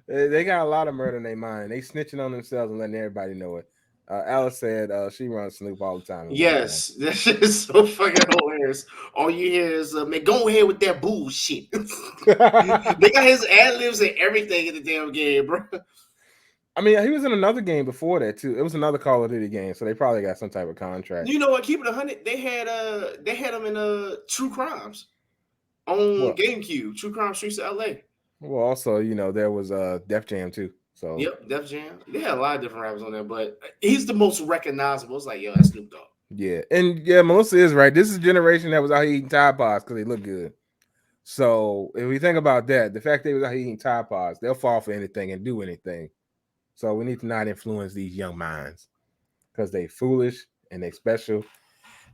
they got a lot of murder in their mind. They snitching on themselves and letting everybody know it. Alice said she runs Snoop all the time. Yes, that shit is so fucking hilarious. All you hear is, man, go ahead with that bullshit. They got his ad libs and everything in the damn game, bro. I mean, he was in another game before that too. It was another Call of Duty game, so they probably got some type of contract. You know what? Keep it 100. They had him in True Crimes on GameCube. True Crime Streets of LA. Well, also, you know, there was Def Jam too. So yep, Def Jam. They had a lot of different rappers on there, but he's the most recognizable. It's like, yo, that's Snoop Dogg. Yeah, and yeah, Melissa is right. This is a generation that was out here eating Tide Pods because they look good. So if we think about that, the fact they was out here eating Tide Pods, they'll fall for anything and do anything. So we need to not influence these young minds because they foolish and they special,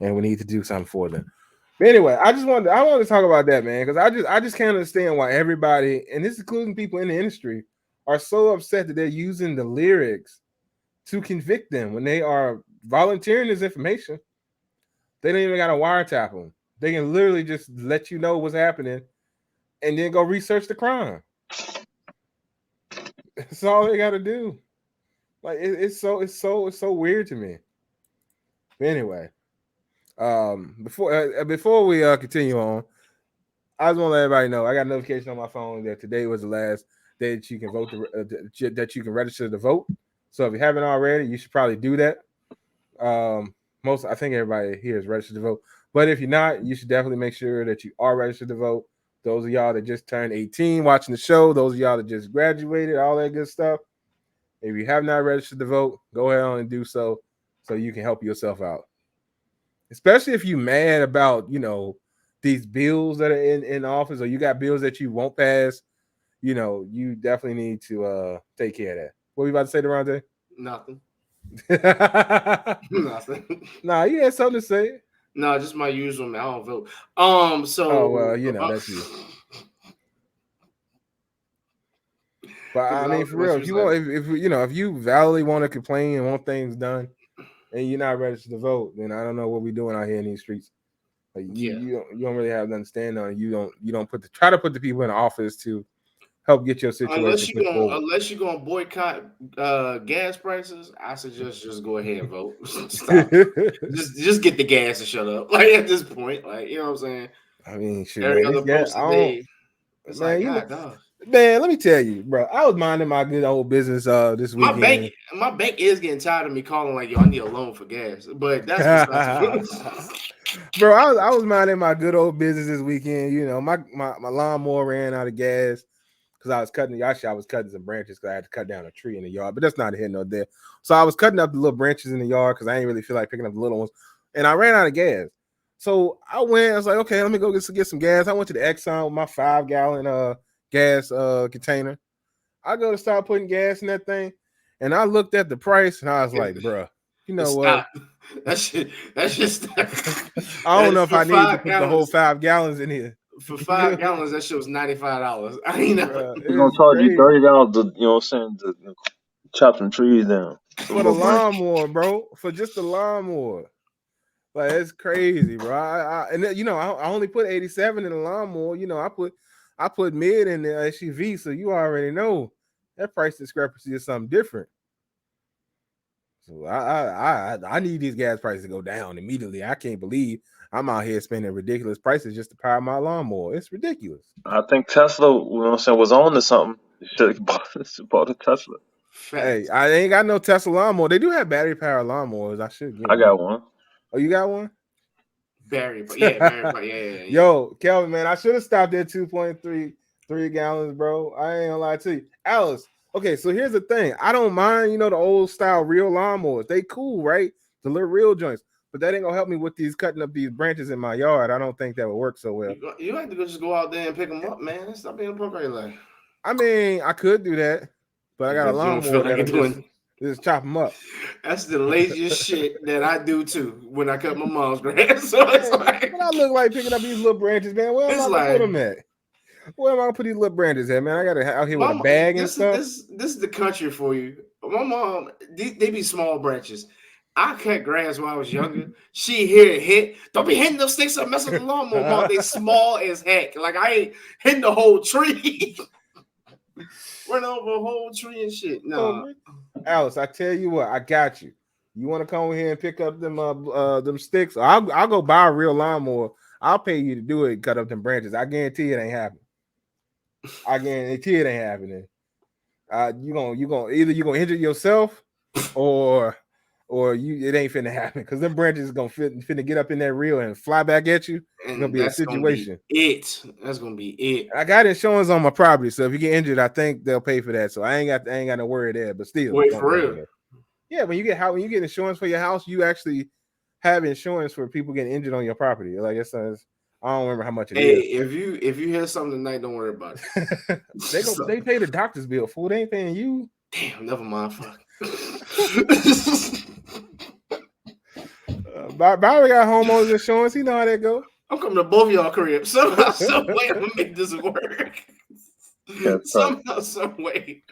and we need to do something for them. But anyway, I wanted to talk about that, man, because I just can't understand why everybody, and this including people in the industry, are so upset that they're using the lyrics to convict them when they are volunteering this information. They don't even got to wiretap them. They can literally just let you know what's happening and then go research the crime. That's all they got to do. Like it's so weird to me. But anyway, before we continue on, I just want to let everybody know I got a notification on my phone that today was the last day that you can vote that you can register to vote. So if you haven't already, you should probably do that. I think everybody here is registered to vote. But if you're not, you should definitely make sure that you are registered to vote. Those of y'all that just turned 18 watching the show, those of y'all that just graduated, all that good stuff. If you have not registered to vote, go ahead on and do so you can help yourself out. Especially if you're mad about, you know, these bills that are in office, or you got bills that you won't pass, you know, you definitely need to take care of that. What were you about to say, Durante? Nothing. Nothing. Nah, you had something to say. No, just my usual, man. I don't vote. Well, you know, that's you. But I mean, for real, if you want, if you know, if you validly want to complain and want things done, and you're not registered to vote, then I don't know what we're doing out here in these streets. Like you don't really have nothing to stand on. You don't try to put the people in office to help get your situation unless you're gonna boycott gas prices, I suggest just go ahead and vote. Stop. just get the gas and shut up. Like at this point, like you know what I'm saying. I mean, shoot, every other post today, it's man, like God. Man, let me tell you, bro. I was minding my good old business this weekend. My bank is getting tired of me calling like, yo, I need a loan for gas. But that's bro. I was minding my good old business this weekend. You know, my lawnmower ran out of gas because I was cutting some branches because I had to cut down a tree in the yard. But that's not here nor there. So I was cutting up the little branches in the yard because I didn't really feel like picking up the little ones, and I ran out of gas. So I was like, okay, let me go get some gas. I went to the Exxon with my 5-gallon gas container. I go to start putting gas in that thing, and I looked at the price and I was like, bro, you know what? That's just I don't know if I need to put the whole 5 gallons in here. For 5 gallons, that shit was $95. I mean, they're gonna charge you $30 to, you know what I'm saying, to chop some trees down. For the lawnmower, bro. For just the lawnmower. Like, it's crazy, bro. And then, you know, I only put 87 in the lawnmower. You know, I put mid in the SUV, so you already know that price discrepancy is something different. So I need these gas prices to go down immediately. I can't believe I'm out here spending ridiculous prices just to power my lawnmower. It's ridiculous. I think Tesla, you know what I'm saying, was on to something. Should have bought a Tesla. Hey, I ain't got no Tesla lawnmower. They do have battery powered lawnmowers. I should get I got one. Oh, you got one? Battery, yeah. Yo, Kelvin, man, I should have stopped at 2.3 gallons, bro. I ain't gonna lie to you. Alice, okay, so here's the thing. I don't mind, you know, the old style real lawnmowers. They cool, right? The little real joints. But that ain't gonna help me with these cutting up these branches in my yard. I don't think that would work so well. You have to just go out there and pick them up, man. Stop being a broke like. I mean, I could do that, but I got a lawnmower that just chop them up. That's the laziest shit that I do too when I cut my mom's grass. So it's like, what I look like picking up these little branches, man. Where am I gonna put them at? Where am I gonna put these little branches at, man? I gotta out here with a bag and stuff. This is the country for you. My mom, they be small branches. I cut grass when I was younger. She hear it hit. Don't be hitting those sticks up, mess with the lawnmower. Mom, they small as heck. Like I ain't hitting the whole tree. Run over a whole tree and shit. No. Alice, I tell you what, I got you. You want to come over here and pick up them sticks? I'll go buy a real lawnmower. I'll pay you to do it. Cut up them branches. I guarantee it ain't happening. I guarantee it ain't happening. You gonna either you gonna injure yourself or it ain't finna happen because them branches is gonna finna get up in that reel and fly back at you. It's gonna be a situation. That's gonna be it. I got insurance on my property, so if you get injured, I think they'll pay for that. So I ain't got no worry there. But still, wait for real. Yeah, when you get insurance for your house, you actually have insurance for people getting injured on your property. Like it says, I don't remember how much it is. If you hear something tonight, don't worry about it. They pay the doctor's bill, fool. They ain't paying you. Damn, never mind. Fuck. Barry got homeowners insurance. He know how that go. I'm coming to both y'all cribs. Somehow, some way, I'm gonna make this work. Somehow, some way.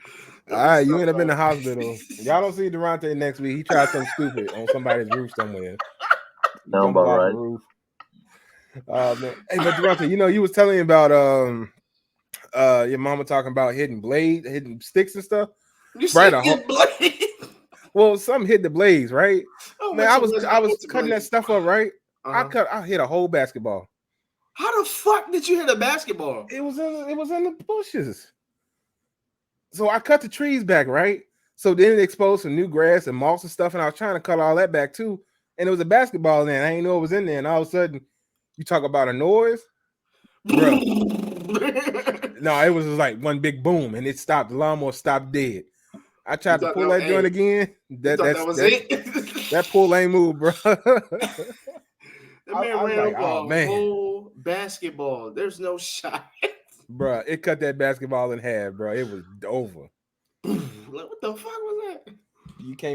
All right, you end up in the hospital. Y'all don't see Durante next week. He tried something stupid on somebody's roof somewhere. Sound about right. Roof. Man. Hey, but Durante, you was telling me about your mama talking about hitting sticks and stuff. You said blade. Well, something hit the blades, right? Oh, man, I was cutting that stuff up, right? I hit a whole basketball. How the fuck did you hit a basketball? It was in the bushes. So I cut the trees back, right? So then it exposed some new grass and moss and stuff, and I was trying to cut all that back too. And it was a basketball in there. I didn't know it was in there, and all of a sudden, you talk about a noise, bro. No, it was just like one big boom, and it stopped. The lawnmower stopped dead. I tried to pull that joint again. That was it. That pull ain't moved, bro. The man ran over a whole basketball. There's no shot. Bro, it cut that basketball in half, bro. It was over. What the fuck was that?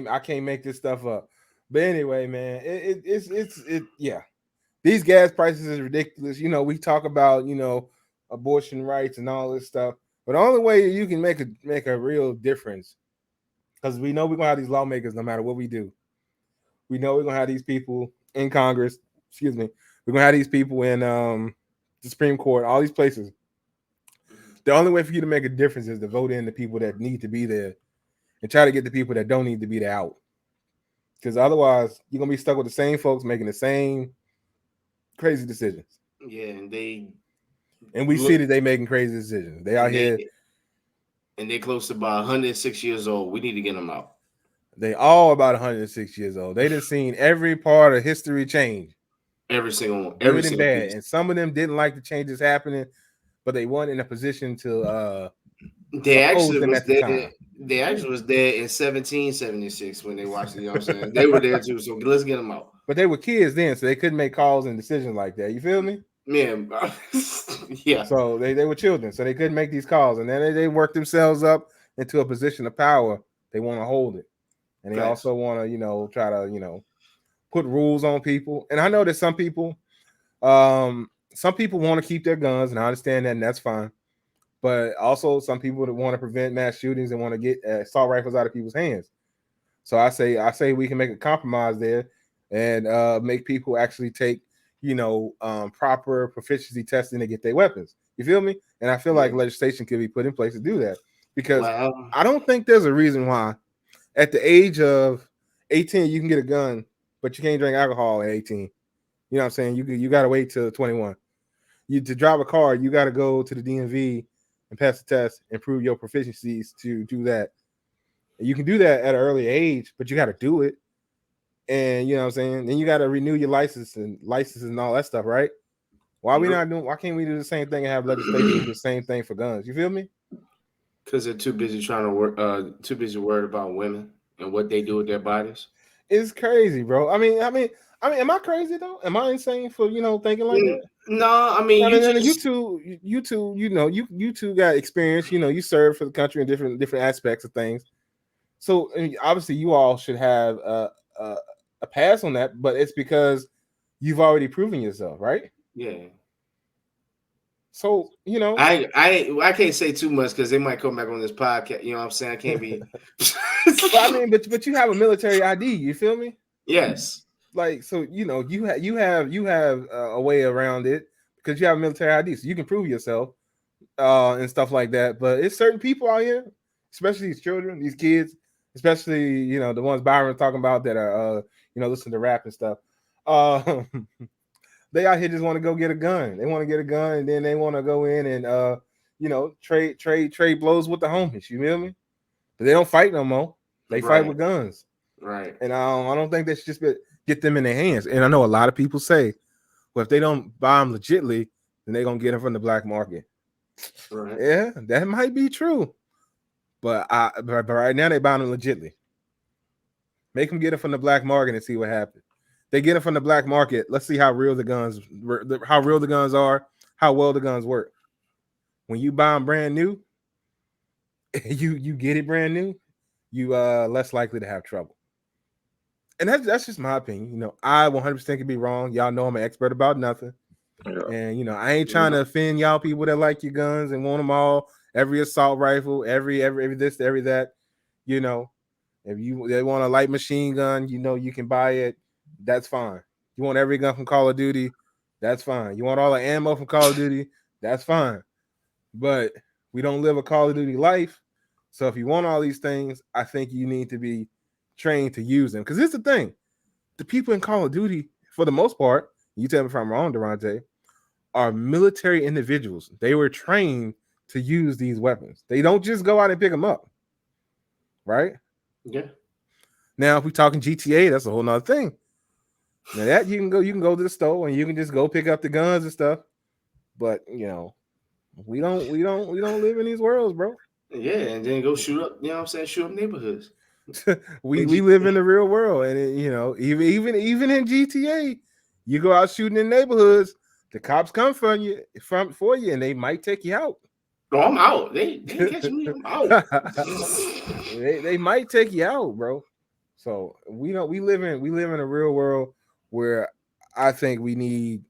I can't make this stuff up. But anyway, man, it's yeah. These gas prices is ridiculous. We talk about, abortion rights and all this stuff. But the only way you can make a real difference, because we know we're gonna have these lawmakers no matter what we do. We know we're gonna have these people in Congress. Excuse me. We're gonna have these people in the Supreme Court, all these places. The only way for you to make a difference is to vote in the people that need to be there and try to get the people that don't need to be there out. Because otherwise, you're gonna be stuck with the same folks making the same crazy decisions. Yeah, and we see that they making crazy decisions. They out here, and they're close to about 106 years old. We need to get them out. They all about 106 years old. They done seen every part of history change. Every single one. Everything bad. Piece. And some of them didn't like the changes happening, but they weren't in a position to they actually was there. They actually was there in 1776 when they watched it. You know what I'm saying? They were there too. So let's get them out. But they were kids then, so they couldn't make calls and decisions like that. You feel me? Yeah. Yeah. So they were children, so they couldn't make these calls. And then they worked themselves up into a position of power. They want to hold it. And they also want to, try to, put rules on people. And I know that some people want to keep their guns, and I understand that, and that's fine. But also some people that want to prevent mass shootings and want to get assault rifles out of people's hands. So I say we can make a compromise there and make people actually take, proper proficiency testing to get their weapons. You feel me? And I feel like legislation could be put in place to do that, because I don't think there's a reason why at the age of 18 you can get a gun, but you can't drink alcohol at 18. You know what I'm saying? You got to wait till 21. To drive a car, you got to go to the DMV and pass the test and prove your proficiencies to do that. You can do that at an early age, but you got to do it. And you know what I'm saying? Then you got to licenses and all that stuff, right? Why can't we do the same thing and have legislation do the same thing for guns? You feel me? Because they're too busy trying to work, too busy worried about women and what they do with their bodies. It's crazy, bro. I mean, am I crazy though? Am I insane for thinking like that? No, you two got experience. You served for the country in different aspects of things. So obviously, you all should have a pass on that, but it's because you've already proven yourself, right? Yeah. So I can't say too much because they might come back on this podcast. You know what I'm saying? I can't be. but you have a military ID. You feel me? Yes. Like, so you have a way around it because you have a military ID, so you can prove yourself and stuff like that. But it's certain people out here, especially these children, these kids, especially the ones Byron talking about that are listen to rap and stuff. Uh, they out here just want to go get a gun. They want to get a gun, and then they want to go in and trade blows with the homies. You feel me? But they don't fight no more. They fight with guns. Right. And I don't think they should just get them in their hands. And I know a lot of people say, well, if they don't buy them legitly, then they're gonna get them from the black market. Right. Yeah, that might be true. But right now they buy them legitly. Make them get it from the black market and see what happens. They get it from the black market. Let's see how real the guns are, how well the guns work. When you buy them brand new, you get it brand new, you less likely to have trouble. And that's just my opinion. I 100% could be wrong. Y'all know I'm an expert about nothing. Yeah. And I ain't trying to offend y'all people that like your guns and want them all, every assault rifle, every this, every that. If they want a light machine gun, you can buy it. That's fine. You want every gun from Call of Duty, that's fine. You want all the ammo from Call of Duty, that's fine. But we don't live a Call of Duty life. So if you want all these things, I think you need to be trained to use them. Because here's the thing. The people in Call of Duty, for the most part, you tell me if I'm wrong, Durante, are military individuals. They were trained to use these weapons. They don't just go out and pick them up. Right? Yeah. Now, if we're talking GTA, that's a whole nother thing. Now that you can go to the store and you can just go pick up the guns and stuff. But we don't live in these worlds, bro. Yeah, and then go shoot up, shoot up neighborhoods. we live in the real world, and even in GTA, you go out shooting in neighborhoods, the cops come for you, and they might take you out. No, I'm out. They catch me. I'm out. they might take you out, bro. So we live in a real world where I think we need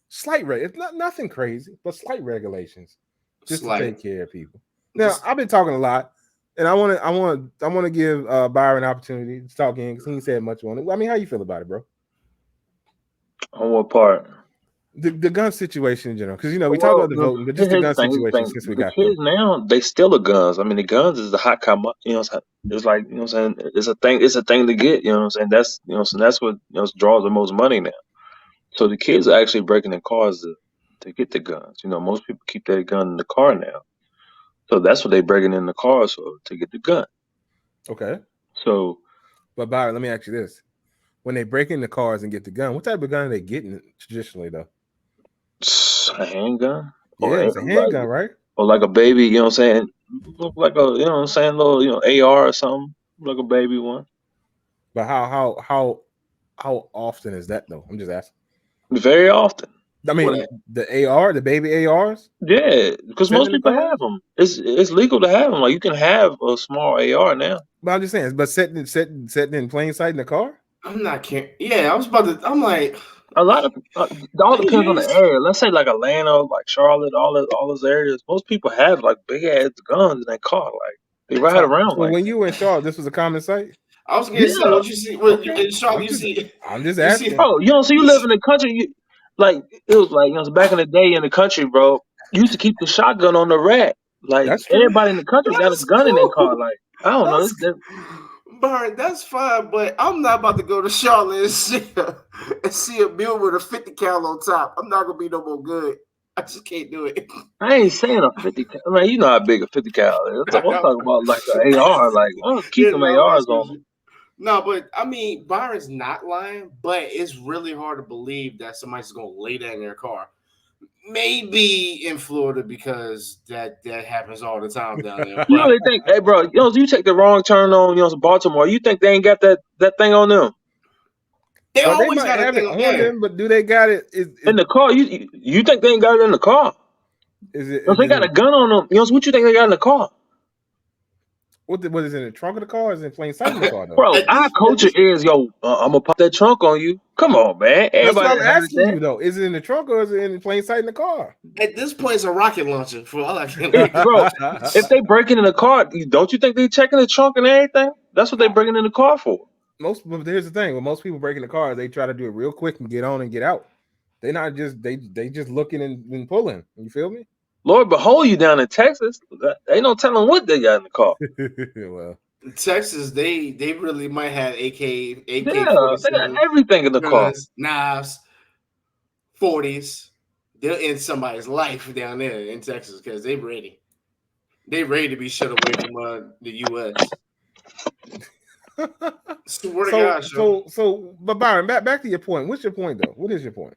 it's not nothing crazy, but slight regulations just to take care of people. Now, I've been talking a lot, and I want to give Byron an opportunity to talk in because he ain't said much on it. I mean, how you feel about it, bro? On what part? The gun situation in general, because we talk about the voting, but just the gun situation since we got kids now, they steal the guns. I mean, the guns is the hot commodity. It's like what I'm saying. It's a thing to get. You know what I'm saying. That's that's what draws the most money now. So the kids are actually breaking in cars to get the guns. Most people keep their gun in the car now, so that's what they breaking in the cars for, to get the gun. Okay. So, but Byron, let me ask you this: when they break in the cars and get the gun, what type of gun are they getting traditionally, though? A handgun? Yeah, it's a handgun, right? Or like a baby, you know what I'm saying? Look like a, little, AR or something, like a baby one. But how often is that though? I'm just asking. Very often. I mean, the AR, the baby ARs. Yeah, because most people have them. It's legal to have them. Like you can have a small AR now. But I'm just saying, but setting in plain sight in the car. I'm not caring. Yeah, I was about to. I'm like. A lot of it all depends on the area. Let's say like Atlanta, like Charlotte, all those areas. Most people have like big ass guns in their car. Like they ride around. So when you were in Charlotte, this was a common sight. I was gonna say, what you see? In Charlotte, you see. I'm just asking. Bro, so you live in the country. Like it was like back in the day in the country, bro. You used to keep the shotgun on the rack. Like everybody in the country got a gun in their car. Like I don't know. Byron, that's fine, but I'm not about to go to Charlotte and see a bill with a 50 cal on top. I'm not gonna be no more good. I just can't do it. I ain't saying a 50 cal. I mean, you know how big a 50 cal is. I'm talking about like an AR. Like, keep them ARs on them. No, but I mean, Byron's not lying, but it's really hard to believe that somebody's gonna lay that in their car. Maybe in Florida because that happens all the time down there. You know they think, hey bro, you take the wrong turn on Baltimore. You think they ain't got that thing on them? They always got it on them, but do they got it in the car? You think they ain't got it in the car? They got a gun on them. What you think they got in the car? What is in the trunk of the car? Or is it in plain sight in the car? Though? Bro, our culture is I'm gonna pop that trunk on you. Come on, man. That's what I'm asking you though. Is it in the trunk or is it in plain sight in the car? At this point, it's a rocket launcher for all I can. Bro, if they breaking in the car, don't you think they checking the trunk and everything? That's what they breaking in the car for. But here's the thing: when most people break in the car, they try to do it real quick and get on and get out. They're not just they just looking and pulling. You feel me? Lord behold, you down in Texas. Ain't no telling what they got in the car. Well, Texas, they really might have AK Yeah, they got 47 everything in the car. guns, knives, 40s. They'll end somebody's life down there in Texas because they ready. They ready to be shut away from the U.S. Swear to God, Sean. But Byron, back to your point. What's your point though? What is your point?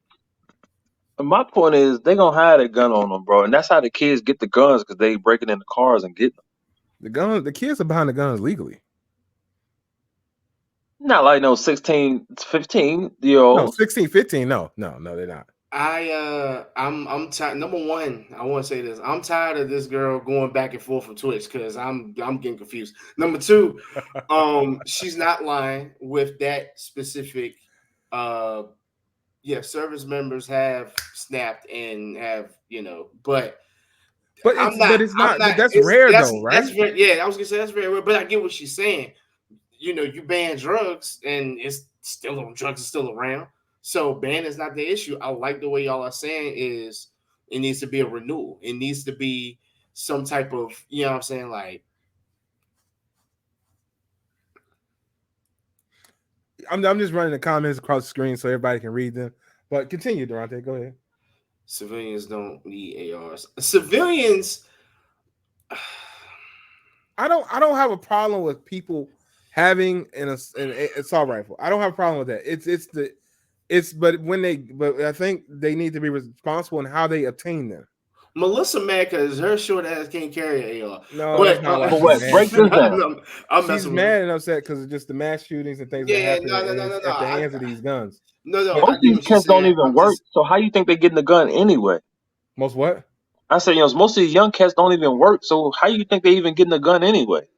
And my point is, they gonna hide a gun on them, bro, and that's how the kids get the guns because they breaking in the cars and getting them. The kids are behind the guns legally. Not like no 16, 15-year No, old. 16, 15. No, they're not. I'm tired. Number one, I want to say this. I'm tired of this girl going back and forth from Twitch because I'm getting confused. Number two, she's not lying with that specific. Yeah, service members have snapped and have but But it's not. But that's it's, rare though, right? That's very, yeah. I was gonna say that's very rare, but I get what she's saying. You ban drugs and it's still drugs are still around. So ban is not the issue. I like the way y'all are saying is it needs to be a renewal. It needs to be some type of, you know what I'm saying, like I'm just running the comments across the screen so everybody can read them. But continue, Durante. Go ahead. civilians don't need ARs. Civilians I don't have a problem with people having an assault rifle. I don't have a problem with that. But I think they need to be responsible in how they obtain them. Melissa mad because her short ass can't carry an AR. No, But, that's not why But she's what? mad. Break this down. I'm She's messing with mad and upset because of just the mass shootings and things that Yeah, happen no. at the hands of these guns. No, Most I of get these what you're cats don't saying. even work. So how you think they getting the gun anyway? Most what? I said, most of these young cats don't even work. So how you think they even getting the gun anyway?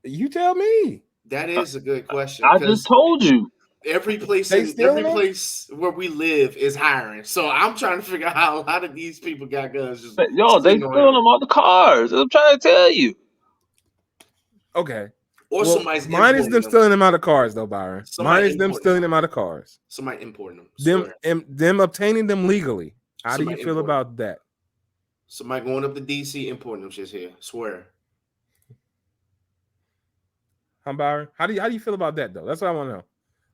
You tell me. That is a good question. I just told you. Every place They stealing them? place where we live is hiring. So I'm trying to figure out how a lot of these people got guns just They sitting stealing around. them out the cars. I'm trying to tell you. Okay. Or somebody's mine is importing them stealing them out of cars, though, Byron. Mine is them stealing them out of cars. Somebody importing them. Them obtaining them legally. How do you feel importing about that? Somebody going up to DC importing them shit here. Swear. Byron? How do you feel about that though? That's what I want to know.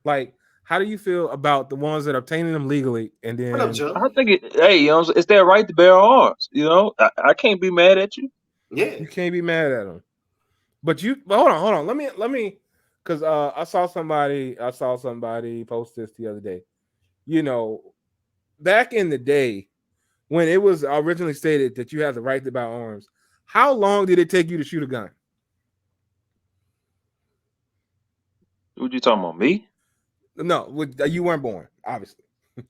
Like, how do you feel about the ones that are obtaining them legally and then? What up, Joe? I think it's their right to bear arms. I can't be mad at you. Yeah, you can't be mad at them. But hold on. Let me, because I saw somebody post this the other day. Back in the day when it was originally stated that you have the right to bear arms, how long did it take you to shoot a gun? What you talking about, me? No, you weren't born, obviously.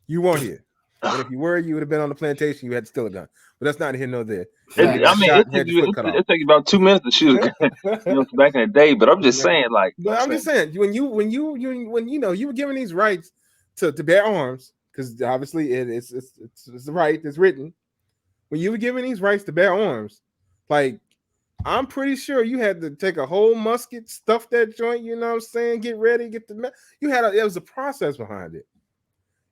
You weren't here. And if you were, you would have been on the plantation. You had to steal a gun. But that's not here nor there. It takes about 2 minutes to shoot a gun. Back in the day. But I'm just saying, like. But I'm just saying, when you were given these rights to bear arms, because obviously it's the right, it's written. When you were given these rights to bear arms, like, I'm pretty sure you had to take a whole musket, stuff that joint, you know what I'm saying, get ready, get the it was a process behind it.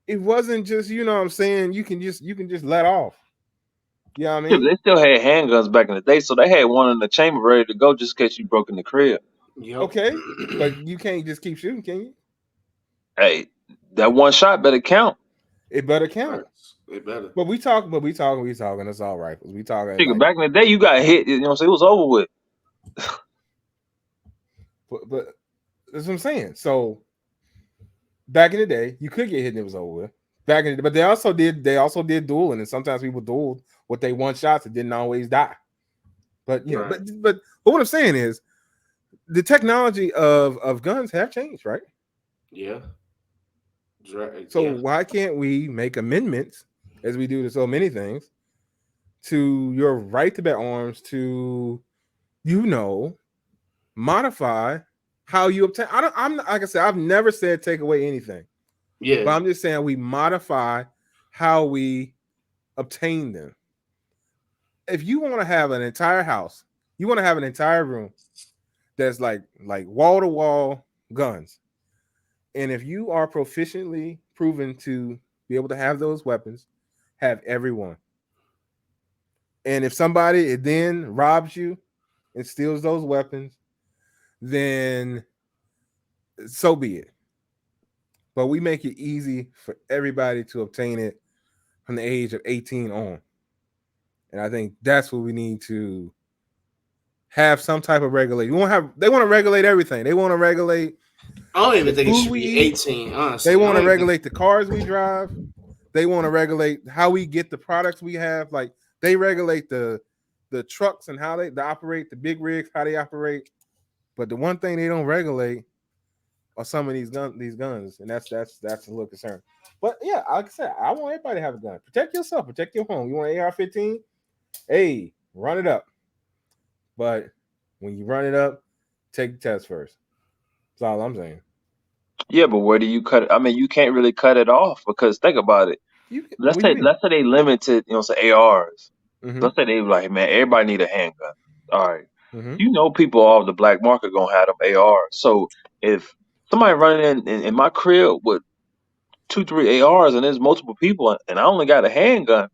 It wasn't just, you know what I'm saying, you can just let off. You know what I mean? They still had handguns back in the day, so they had one in the chamber ready to go just in case you broke in the crib. Yep. Okay, but you can't just keep shooting, can you? Hey, that one shot better count. It better count. It better. But we talking assault rifles. We talking Like, back in the day, you got hit. You know what I'm saying? It was over with. But that's what I'm saying. So back in the day, you could get hit and it was over with. But they also did dueling, and sometimes people dueled with they one shots and didn't always die. But but what I'm saying is the technology of guns have changed, right? Yeah. So why can't we make amendments, as we do to so many things, to your right to bear arms to, modify how you obtain? I'm like I said, I've never said take away anything. Yeah. But I'm just saying we modify how we obtain them. If you want to have an entire house, you want to have an entire room that's like wall to wall guns. And if you are proficiently proven to be able to have those weapons, have every one. And if somebody then robs you and steals those weapons, then so be it. But we make it easy for everybody to obtain it from the age of 18 on. And I think that's what we need to have some type of regulation. They want to regulate everything. They want to regulate I don't even the think it food should we be eat. 18. Honestly, They want I to don't even regulate the cars we drive. They want to regulate how we get the products we have. Like they regulate the trucks and how they operate, the big rigs, how they operate. But the one thing they don't regulate are some of these guns, and that's a little concern. But yeah, like I said, I want everybody to have a gun. Protect yourself, protect your home. You want an AR-15? Hey, run it up. But when you run it up, take the test first. That's all I'm saying. Yeah, but where do you cut it? I mean, you can't really cut it off because think about it. What do you mean? Let's say they limited, say ARs. Mm-hmm. Let's say they were like, man, everybody need a handgun. All right. Mm-hmm. You know, people off the black market gonna have them ARs. So if somebody running in my crib with 2, 3 ARs and there's multiple people and I only got a handgun,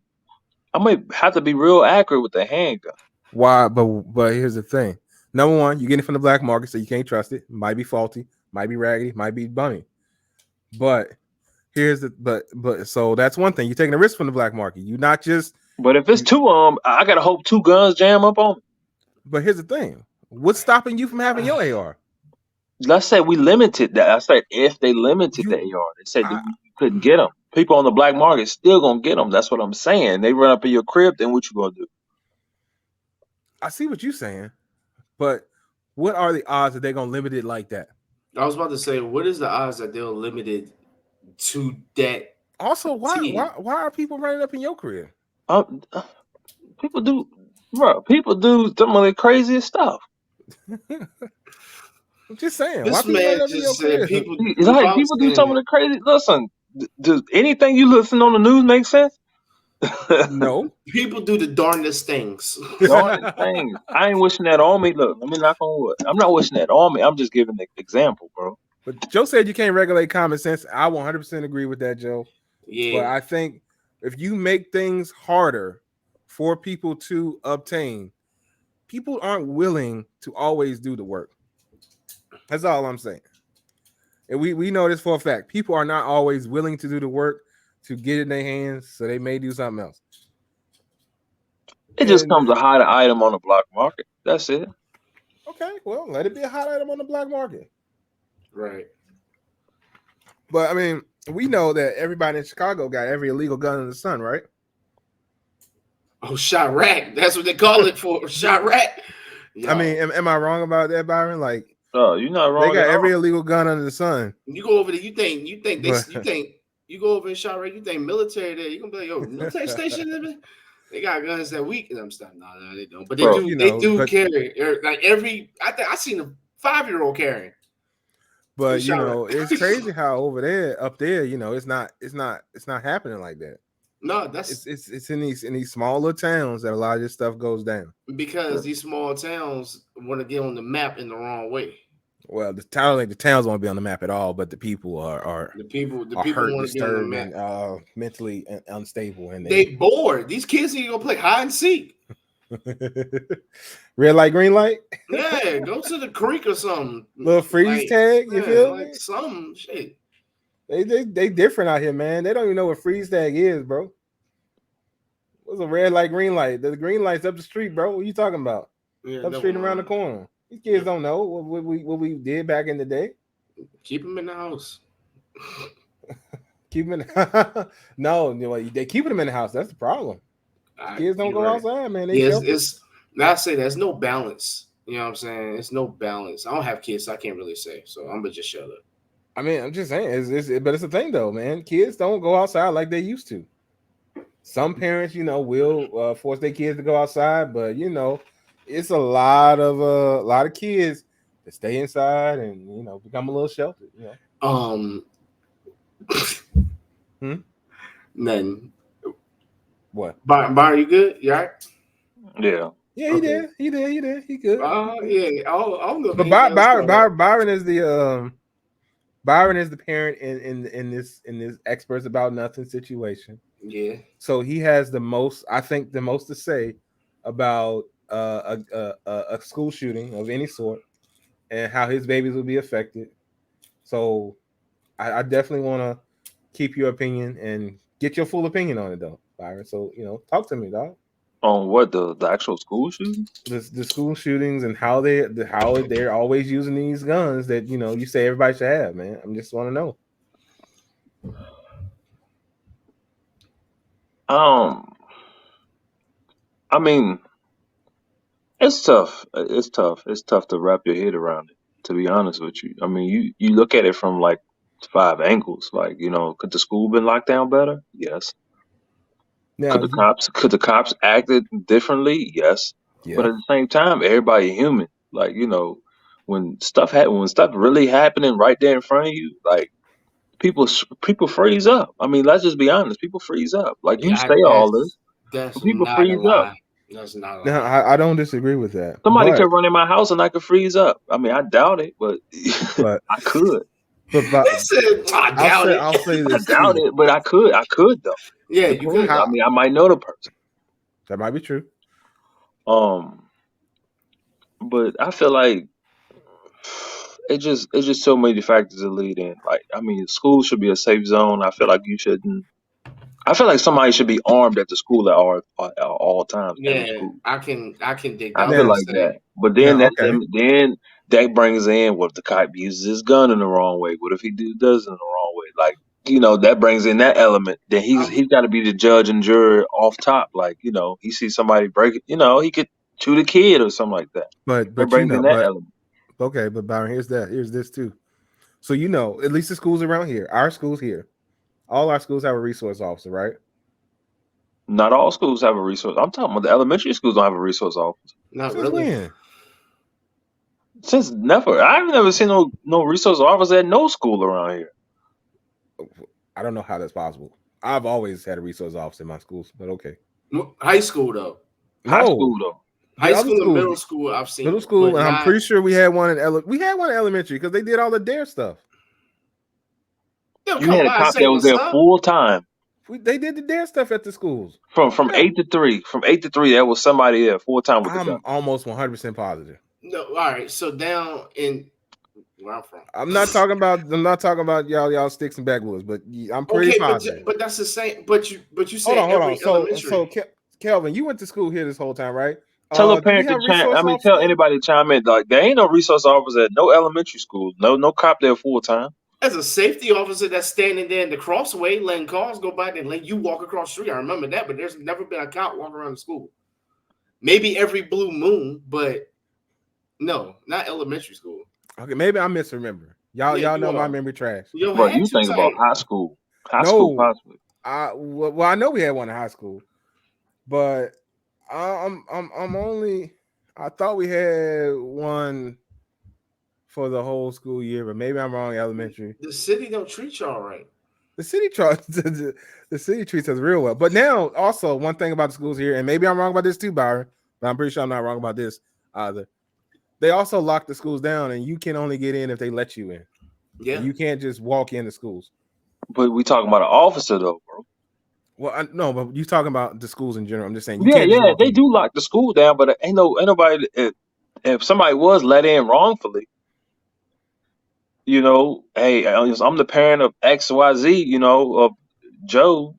I might have to be real accurate with the handgun. Why? But here's the thing. Number one, you get it from the black market, so you can't trust it. Might be faulty, might be raggedy, might be bummy. But here's the but so that's one thing. You're taking a risk from the black market. You're not just. But if it's two of them, I gotta hope 2 guns jam up on me. But here's the thing. What's stopping you from having your AR? Let's say we limited that. I said if they limited the AR, they said that you couldn't get them. People on the black market still gonna get them. That's what I'm saying. They run up in your crib, then what you gonna do? I see what you're saying, but what are the odds that they're gonna limit it like that? I was about to say, what is the odds that they'll limit it to that? Also, why are people running up in your crib? People do, bro. People do some of the craziest stuff. I'm just saying. This why people man running up in your just said crib? people. It's like people do some of the crazy. Listen, does anything you listen on the news make sense? No. People do the darndest things. Darn things. I ain't wishing that on me. Look, let me knock on wood. I'm not wishing that on me. I'm just giving an example, bro. But Joe said you can't regulate common sense. I 100% agree with that, Joe. Yeah. But I think if you make things harder for people to obtain, people aren't willing to always do the work. That's all I'm saying. And we know this for a fact. People are not always willing to do the work to get it in their hands, so they may do something else. It just comes a hot item on the black market. That's it. Okay, well, let it be a hot item on the black market. Right. But I mean, we know that everybody in Chicago got every illegal gun in the sun, right? Oh, shot rack. That's what they call it for. Shot rack. Yo. I mean, am I wrong about that, Byron? Like, you're not wrong. They got every illegal gun under the sun. You go over there, you think you go over in shot rack, you think military there, you gonna be like, yo, military station. They got guns that weak and stuff. No, they don't. But they do carry. Like I seen a 5-year-old carrying. But it's crazy how up there, it's not happening like that. No, that's it's in these smaller towns that a lot of this stuff goes down. Because these small towns want to get on the map in the wrong way. Well, the towns won't be on the map at all, but the people are hurt, disturbed, and mentally unstable, and they bored. These kids need to go play hide and seek. Red light, green light. Yeah, go to the creek or something. Little freeze tag. You feel like some shit. They different out here, man. They don't even know what freeze tag is, bro. What's a red light, green light? The green light's up the street, bro. What are you talking about? Yeah, up the street around the corner. These kids don't know what we did back in the day. Keep them in the house. Keep them in no, they keeping them in the house. That's the problem. Kids don't go outside, man. I say there's no balance. You know what I'm saying? It's no balance. I don't have kids, so I can't really say. So I'm gonna just shut up. I mean, I'm just saying, but it's a thing though, man. Kids don't go outside like they used to. Some parents, will force their kids to go outside, but it's a lot of kids that stay inside and become a little sheltered. Nothing. What? Byron, you good? You all right? Yeah. Yeah, he did. He good. Yeah. I'll go. But Byron is the parent in this experts about nothing situation. Yeah. So he has the most to say about a school shooting of any sort. and how his babies will be affected. So I definitely want to keep your opinion and get your full opinion on it, though, Byron. So talk to me, dog. On what, the actual school shooting? The school shootings and how they're always using these guns that you say everybody should have, man. I just want to know. I mean, it's tough. It's tough. It's tough to wrap your head around it. To be honest with you, I mean, you look at it from like 5 angles. Like, could the school been locked down better? Yes. Now, Could the cops acted differently? Yes. But yeah, at the same time, everybody human. Like, when stuff really happening right there in front of you, like people freeze up. I mean, let's just be honest. People freeze up. Like, you Yeah, say all this, that's but people not a freeze up. lie. That's not a now lie. I don't disagree with that, Somebody but could run in my house and I could freeze up. I mean, I doubt it, but but I could. but He said, I doubt it. I'll say I this doubt too. it, but I could. I could though. Yeah, you could. I mean, I might know the person. That might be true. But I feel like it's just so many factors to lead in. Like, I mean, school should be a safe zone. I feel like you shouldn't. I feel like somebody should be armed at the school at all times. Every Yeah, school. I can dig I that. feel Now, like that. But then now, okay. then that brings in, what if the cop uses his gun in the wrong way? What if he does it in the wrong way? Like, that brings in that element. Then he's got to be the judge and juror off top. Like, he sees somebody break it. He could shoot a kid or something like that. But That brings in that element. okay, but Byron, here's this too. So at least the schools around here, our schools here, all our schools have a resource officer, right? Not all schools have a resource. I'm talking about the elementary schools don't have a resource officer. Not Since really. when? Since never. I've never seen no resource officer at no school around here. I don't know how that's possible. I've always had a resource officer in my schools, but okay. High school though. High school though. High other school and schools- middle school, I've seen. Middle school, but and I'm not- pretty sure we had one in elementary because they did all the dare stuff. Yo, You come had a on, cop say that was what's there up. full time. They did the dare stuff at the schools. From Yeah. 8 to 3. From 8 to 3, there was somebody there full time with the I'm gun. almost 100% positive. No, all right. So down in where I'm from. I'm not talking about y'all sticks and backwoods, but I'm pretty Okay, positive. but that's the same. But you say Hold on. every elementary. So Kelvin, you went to school here this whole time, right? Tell a Do we parent to have chime. resource I mean, officers? tell anybody to chime in. Like, there ain't no resource officer at no elementary school. No cop there full time. As a safety officer that's standing there in the crossway, letting cars go by and letting you walk across the street. I remember that, but there's never been a cop walking around the school. Maybe every blue moon, but no, not elementary school. Okay, maybe I misremember. Y'all Yeah, you know my are. memory trash. Yo, Bro, had you think about tight. high school. High No. school possibly. Well, I know we had one in high school, but I'm only. I thought we had one for the whole school year, but maybe I'm wrong. Elementary. The city don't treat y'all right. The city the city treats us real well. But now, also one thing about the schools here, and maybe I'm wrong about this too, Byron, but I'm pretty sure I'm not wrong about this either. They also lock the schools down, and you can only get in if they let you in. Yeah. You can't just walk into schools. But we talking about an officer though, bro. Well, no, but you talking about the schools in general. I'm just saying. Yeah, can't just walk they in. do lock the school down, but ain't nobody. If somebody was let in wrongfully, hey, I'm the parent of XYZ, of Joe,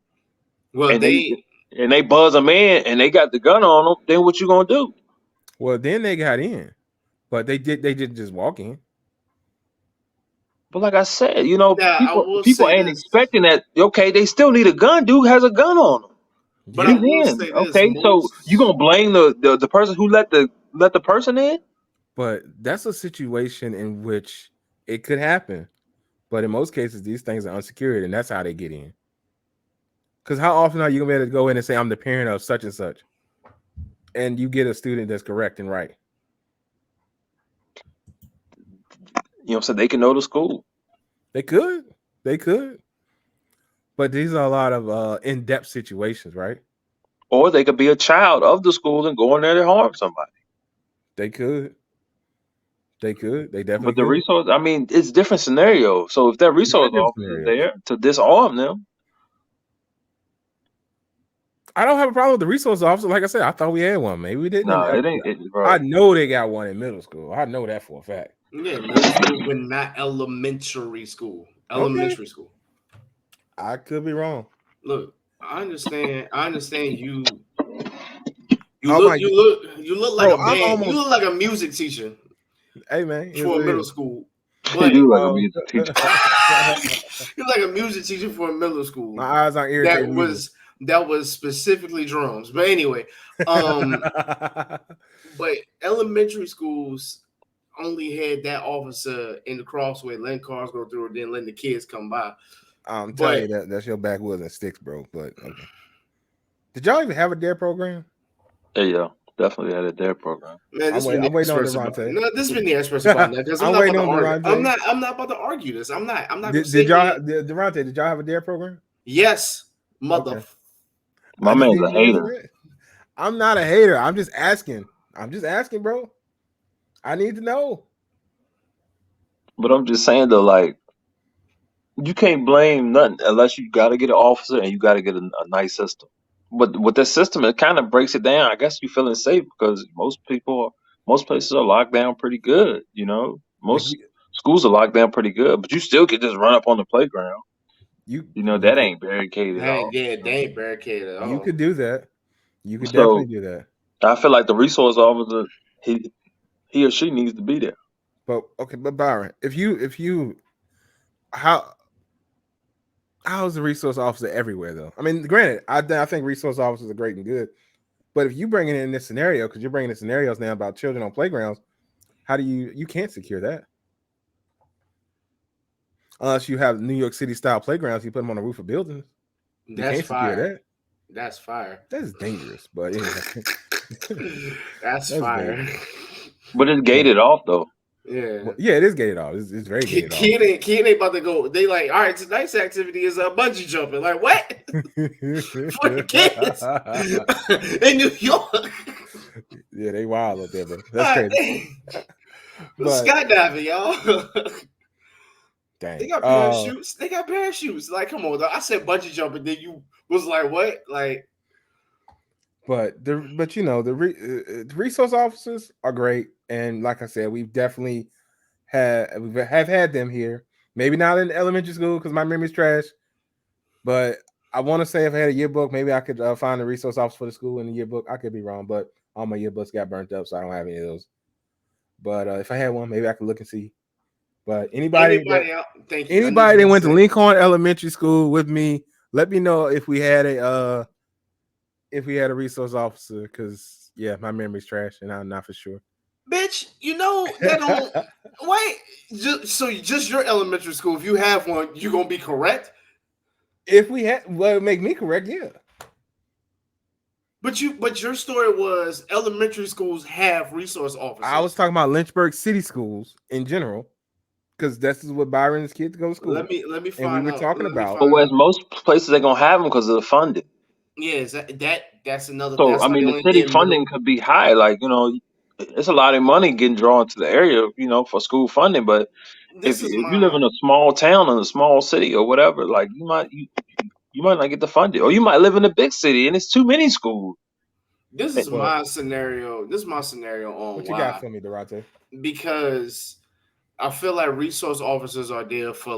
Well, and they buzz them in, and they got the gun on them. Then what you gonna do? Well, then they got in, but they did just walk in. But like I said, I will people say ain't this. expecting that. Okay, they still need a gun. Dude has a gun on him. But Yeah. I will He's in. say this, Okay, so most- you gonna blame the person who let the person in? But that's a situation in which it could happen. But in most cases, these things are unsecured, and that's how they get in. Because how often are you gonna be able to go in and say, "I'm the parent of such and such," and you get a student that's correct and right? You know what I'm saying? They can know the school. They could, but these are a lot of in-depth situations, right? Or they could be a child of the school and go in there to harm somebody. They could. They definitely. But the could. resource, I mean, it's different scenarios. So if that resource different officer is scenarios. there to disarm them, I don't have a problem with the resource officer. Like I said, I thought we had one. Maybe we didn't. no, it ain't. Bro. I know they got one in middle school. I know that for a fact. Yeah, middle school, but not elementary school. Okay, Elementary school. I could be wrong. Look, I understand. I understand you. You Oh look. my, You look like bro, a I'm band. You almost. look like a music teacher Hey man, here's for a what middle it school. You But do like a is. music teacher. you're like a music teacher for a middle My school. eyes aren't That irritated either. was specifically drums. But anyway, but elementary schools only had that officer in the crossway, letting cars go through, and then letting the kids come by. I'm telling But you that's your backwoods and sticks, bro. But okay. Did y'all even have a dare program? Yeah, definitely had a dare program. man, I'm this been waiting. the I'm waiting on experts about Devontae. no, this been the experts about that because I'm I'm not waiting about to on argue. Devontae. I'm not about to argue this. I'm not gonna Did sit y'all, here. Devontae? Did y'all have a dare program? Yes, Okay. My I just man's need a to know if you hater. did. I'm not a hater. I'm just asking. Bro. I need to know. But I'm just saying though, like you can't blame nothing unless you got to get an officer and you got to get a nice system. But with this system, it kind of breaks it down. I guess you feeling safe because most places are locked down pretty good. You know, If most we, schools are locked down pretty good, but you still could just run up on the playground. You know, you that could ain't barricaded at Dang, all. yeah, You they know? ain't barricaded at you all. could do that. You could definitely So do that. I feel like the resource officer, he or she needs to be there. But okay, but Byron, if you how how's the resource officer everywhere though? I mean, granted, I think resource officers are great and good, but if you bring it in this scenario, because you're bringing in scenarios now about children on playgrounds, how do you can't secure that unless you have New York City style playgrounds? You put them on the roof of buildings. You That's can't secure fire. that. That's fire. That's dangerous. But anyway, That's that's fire. dangerous. But it's But gated off though. Yeah. well, yeah, it is gated off. It's very gated off. Kid ain't about to go. They like, all right, tonight's activity is bungee jumping. Like, what? For the kids in New York. Yeah, they wild up there, bro. That's crazy. But Skydiving, y'all. dang. They got parachutes. They got parachutes. Like, come on, though. I said bungee jumping. Then you was like, what? Like, but you know the resource officers are great, and like I said, we've definitely have had them here. Maybe not in elementary school because my memory's trash, but I want to say if I had a yearbook, maybe I could find a resource officer for the school in the yearbook. I could be wrong, but all my yearbooks got burnt up, so I don't have any of those. But if I had one, maybe I could look and see. But anybody out. Thank you. anybody that went to Lincoln Elementary School with me, let me know if we had a resource officer, because yeah, my memory's trash and I'm not for sure. Bitch, you know that don't wait. Just your elementary school. If you have one, you gonna be correct. If we had, well, make me correct, yeah. But your story was elementary schools have resource officers. I was talking about Lynchburg city schools in general, because this is what Byron's kids go to school. Let me find out. And we were talking about. But whereas most places they're gonna have them because of the funding. Yeah, that's another. So that's I mean, the city funding could be high. Like it's a lot of money getting drawn to the area, for school funding. But if you live in a small town in a small city or whatever, like you might not get the funding, or you might live in a big city and it's too many schools. This is my scenario. This is my scenario on what you got for me, Durante? Because I feel like resource officers are there for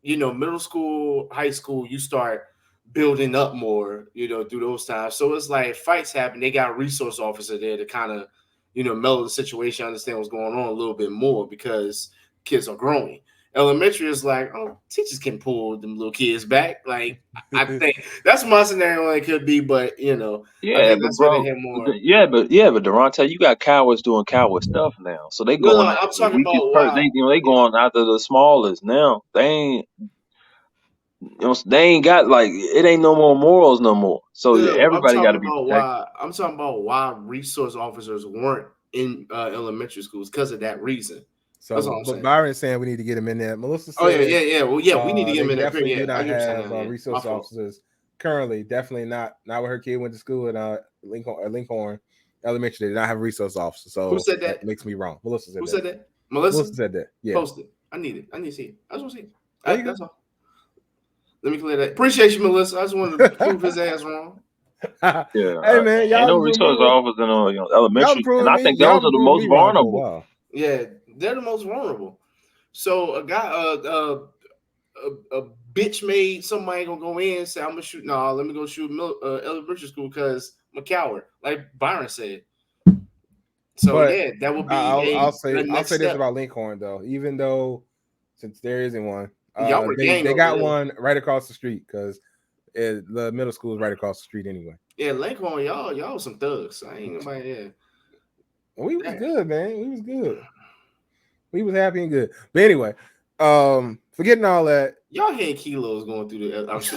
middle school, high school. You start building up more, through those times. So it's like fights happen. They got a resource officer there to kind of, mellow the situation, understand what's going on a little bit more because kids are growing. Elementary is like, oh, teachers can pull them little kids back. Like, I think that's my scenario. It could be, but yeah, I think that's where they hit more. but Durante, you got cowards doing coward stuff now, so they going after I'm the talking weakest about person. They going after the smallest now. They ain't got it ain't no more morals no more. So everybody got to be protected. I'm talking about why resource officers weren't in elementary schools because of that reason. So, that's all I'm saying. Byron's saying we need to get him in there. Melissa said, "Oh yeah. Well, yeah, we need to get him in there." Definitely do not have resource officers currently. Definitely not where her kid went to school at Lincoln Elementary. They did not have a resource officer. So who said that? Makes me wrong. Melissa said that. Who said that? Melissa said that. Yeah. Post it. I need it. I need to see it. I just want to see it. That's all. Let me clear that. Appreciate you, Melissa. I just wanted to prove his ass wrong. Yeah. Hey man, y'all ain't no resource officers in elementary, and I think those are the most vulnerable. Yeah, They're the most vulnerable. So a guy, a bitch made somebody gonna go in and say, "I'm gonna shoot." No, let me go shoot elementary school because I'm a coward, like Byron said. So But yeah, that would be I'll the say next this step. about Lincoln though. Even though since there isn't one, Y'all were gang they over got there. one right across the street because the middle school is right across the street anyway. Yeah, Lincoln, y'all some thugs. I ain't nobody there. We was Yeah. good, man. We was good. We was happy and good. But anyway, forgetting all that. Y'all had kilos going through the. I'm just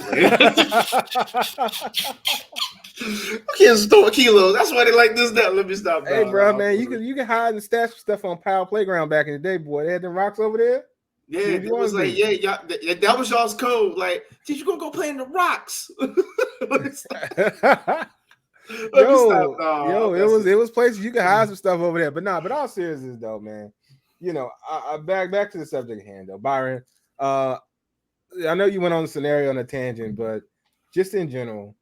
kids store kilos. That's why they like this. That let me stop. Hey, No, bro, no, man, you can hide and stash stuff on Powell Playground back in the day, boy. They had them rocks over there. Yeah, What you it was wanna like, do? yeah, y'all, that was y'all's code. Like, did you gonna go play in the rocks? Let me stop. Yo, it was places you could hide some stuff over there. But but all seriousness though, man. You know, I back to the subject at hand though, Byron. I know you went on the scenario on a tangent, but just in general,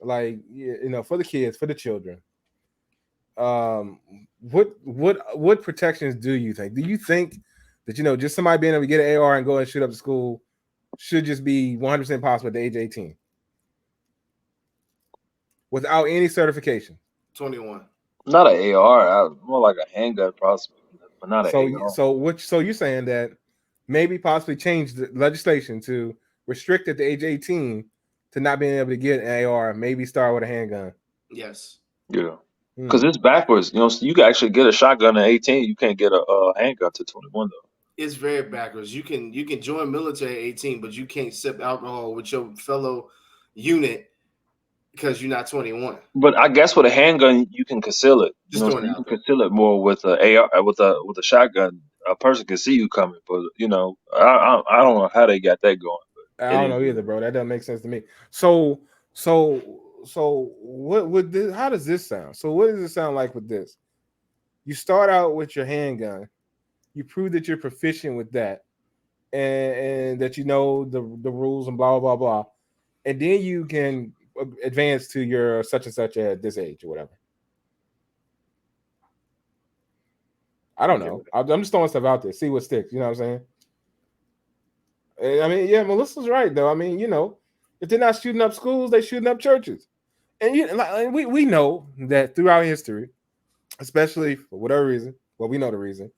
like you know, for the kids, for the children, what protections do you think? Do you think that just somebody being able to get an AR and go and shoot up the school should just be 100% possible at the age of 18 without any certification? 21. Not an AR, more like a handgun, possibly, but not an AR. So you're saying that maybe possibly change the legislation to restrict at the age of 18 to not being able to get an AR, maybe start with a handgun. Yes. Yeah. Because it's backwards. You can actually get a shotgun at 18. You can't get a handgun to 21 though. It's very backwards. You can join military at 18, but you can't sip alcohol with your fellow unit because you're not 21. But I guess with a handgun you can conceal it. Just throwing it You out can there. conceal it more with a AR with a shotgun. A person can see you coming, but I don't know how they got that going. But I don't know either, bro. That doesn't make sense to me. So what would this? How does this sound? So what does it sound like with this? You start out with your handgun. You prove that you're proficient with that, and that you know the rules and blah blah blah, and then you can advance to your such and such at this age or whatever. I don't know. I'm just throwing stuff out there. See what sticks. You know what I'm saying? I mean, yeah, Melissa's right though. I mean, if they're not shooting up schools, they're shooting up churches, and we know that throughout history, especially for whatever reason. Well, we know the reason.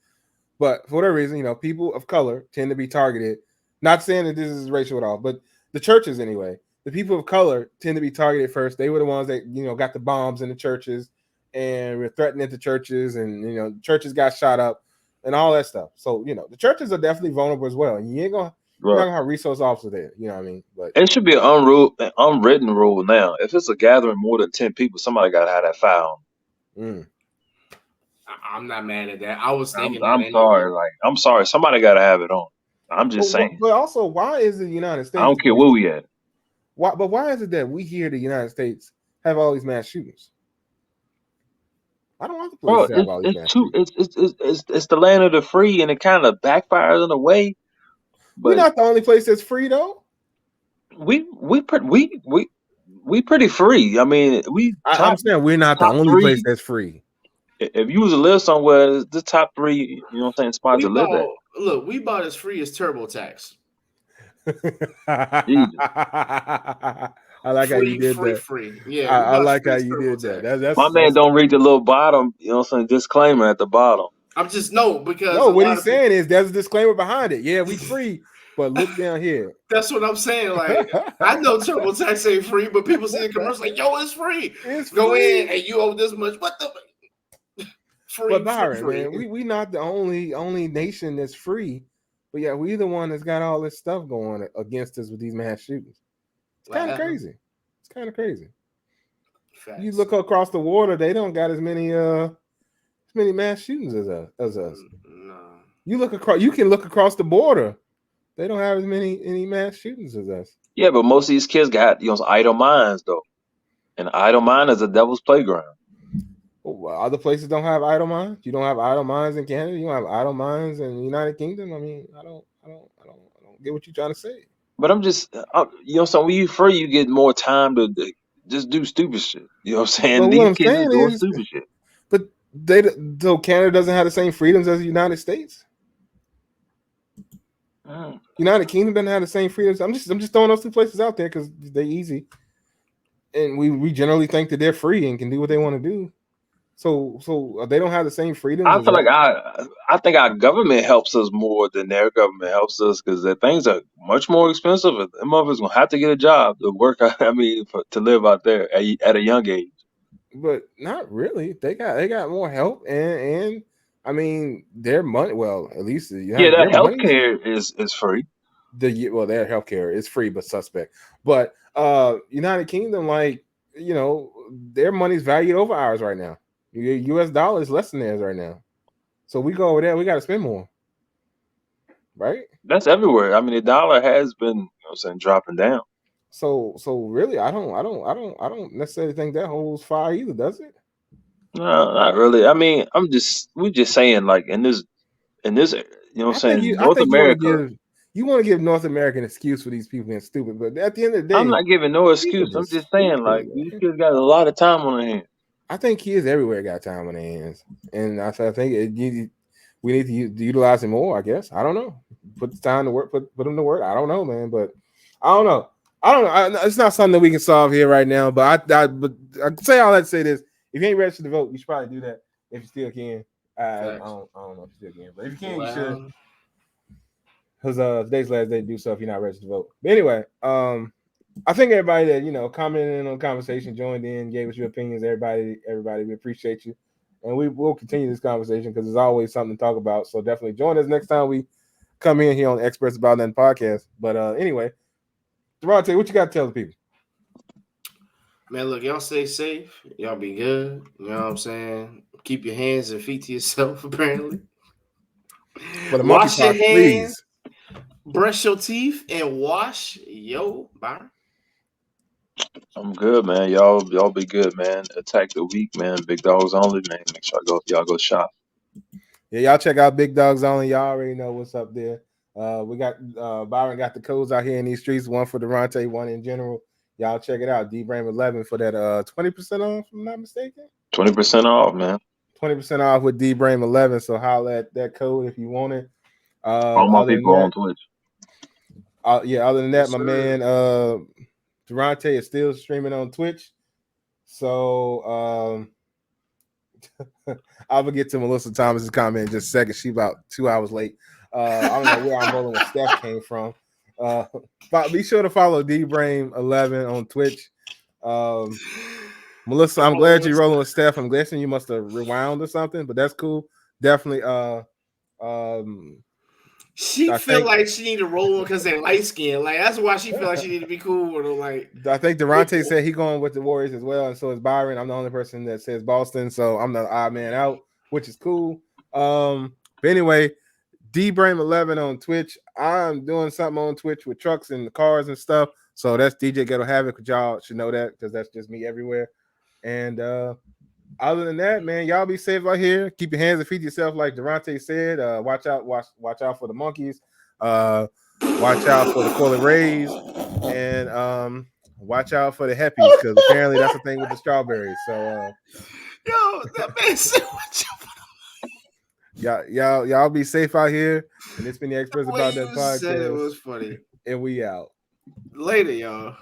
But for whatever reason, people of color tend to be targeted. Not saying that this is racial at all, but the churches anyway. The people of color tend to be targeted first. They were the ones that got the bombs in the churches and were threatening the churches, and churches got shot up and all that stuff. So the churches are definitely vulnerable as well. And you're not gonna have resource officers there. You know what I mean? But it should be an unwritten rule now. If it's a gathering more than 10 people, somebody got to have that file. I'm not mad at that. I was thinking. I'm sorry. I'm sorry. Somebody got to have it on. I'm just saying. But also, why is the United States? I don't care where we at. Why is it that we here in the United States have all these mass shootings? I don't want the police to have all these mass shootings. It's the land of the free, and it kind of backfires in a way. But we're not the only place that's free, though. We pretty free. I mean, I'm saying we're not the only place that's free. If you was to live somewhere, it's the top 3, you know what I'm saying, spots to live at. Look, we bought as free as TurboTax. I like how you did that. Free. Yeah, I like how you did that. That's my man don't read the little bottom, you know what I'm saying, disclaimer at the bottom. I'm just because what he's saying is there's a disclaimer behind it. Yeah, we free, but look down here. That's what I'm saying. Like, I know TurboTax ain't free, but people see the commercial like, yo, it's free. Go free. in and you owe this much. What the free? But Byron, man, we not the only nation that's free. But yeah, we the one that's got all this stuff going against us with these mass shootings. It's kind of crazy. It's kind of crazy. Facts. You look across the water; they don't got as many mass shootings as us. No. You look across. You can look across the border. They don't have as many mass shootings as us. Yeah, but most of these kids got idle minds though, and idle mind is a devil's playground. Well, other places don't have idle minds. You don't have idle minds in Canada. You don't have idle minds in the United Kingdom. I mean, I don't get what you're trying to say. But I'm just, so when you free, you get more time to just do stupid shit. You know what I'm saying? But these what I'm kids saying doing is stupid shit. But So Canada doesn't have the same freedoms as the United States. United Kingdom doesn't have the same freedoms. I'm just throwing those two places out there because they're easy, and we generally think that they're free and can do what they want to do. So they don't have the same freedoms. I as feel like us? I think our government helps us more than their government helps us because their things are much more expensive. And them motherfuckers gonna have to get a job to work. I mean, to live out there at a young age. But not really. They got more help and I mean their money. Well, at least Yeah, their that money. healthcare is free. Their healthcare is free but suspect. But United Kingdom, like their money's valued over ours right now. U.S. dollar is less than theirs right now. So we go over there, we got to spend more, right? That's everywhere. I mean, the dollar has been, dropping down. So really, I don't necessarily think that holds fire either, does it? No, not really. I mean, we're just saying like in this, I North think America. you want to give North America an excuse for these people being stupid, but at the end of the I'm day, not giving no people excuse. I'm just just saying like stupid, these man. kids got a lot of time on their hands. I think kids everywhere got time on their hands, and I think we need to utilize it more. I guess I don't know. Put the time to work. Put them to work. I don't know, man. But I don't know. It's not something that we can solve here right now. But I say all that to say this: if you ain't registered to vote, you should probably do that if you still can. I don't know if you still can, but if you can, you should. Because today's last day to do so if you're not registered to vote. But anyway, I think everybody that commented in on the conversation, joined in, gave us your opinions. Everybody, we appreciate you, and we will continue this conversation because there's always something to talk about. So definitely join us next time we come in here on Experts About Nothing podcast. But anyway, Durante, what you got to tell the people? Man, look, y'all stay safe. Y'all be good. You know what I'm saying? Keep your hands and feet to yourself. Apparently, wash your hands. Please. Brush your teeth and wash your Byron. I'm good, man. Y'all be good, man. Attack the week, man. Big Dogs Only, man. Make sure y'all go shop. Yeah, y'all check out Big Dogs Only. Y'all already know what's up there. We got Byron got the codes out here in these streets. One for Durante, one in general. Y'all check it out. D-Brame 11 for that 20% off, if I'm not mistaken. 20% off, man. 20% off with D-Brame 11. So holla at that code if you want it. All my people on Twitch. Other than that, my man Durante is still streaming on Twitch. So I'll get to Melissa Thomas's comment in just a second. She's about 2 hours late. I don't know where I'm rolling with Steph came from. But be sure to follow D-Brame 11 on Twitch. Melissa, I'm glad you're rolling with Steph. I'm guessing you must have rewound or something, but that's cool. Definitely. She feel like she need to roll because they're light skinned. Like that's why she feel like she need to be cool with them. Like I think Durante said he going with the Warriors as well, and so is Byron. I'm the only person that says Boston, so I'm the odd man out, which is cool. But anyway, D-Brame 11 on Twitch. I'm doing something on Twitch with trucks and cars and stuff. So that's DJ Ghetto Havoc. Y'all should know that because that's just me everywhere. And other than that, man, y'all be safe out here. Keep your hands and feet to yourself, like Durante said. Watch out for the monkeys. Watch out for the coiling rays, and watch out for the heppies because apparently that's the thing with the strawberries. So, yo, that man said, "Watch out for the y'all be safe out here." And it's been the Experts About That podcast. Said it was funny, and we out later, y'all.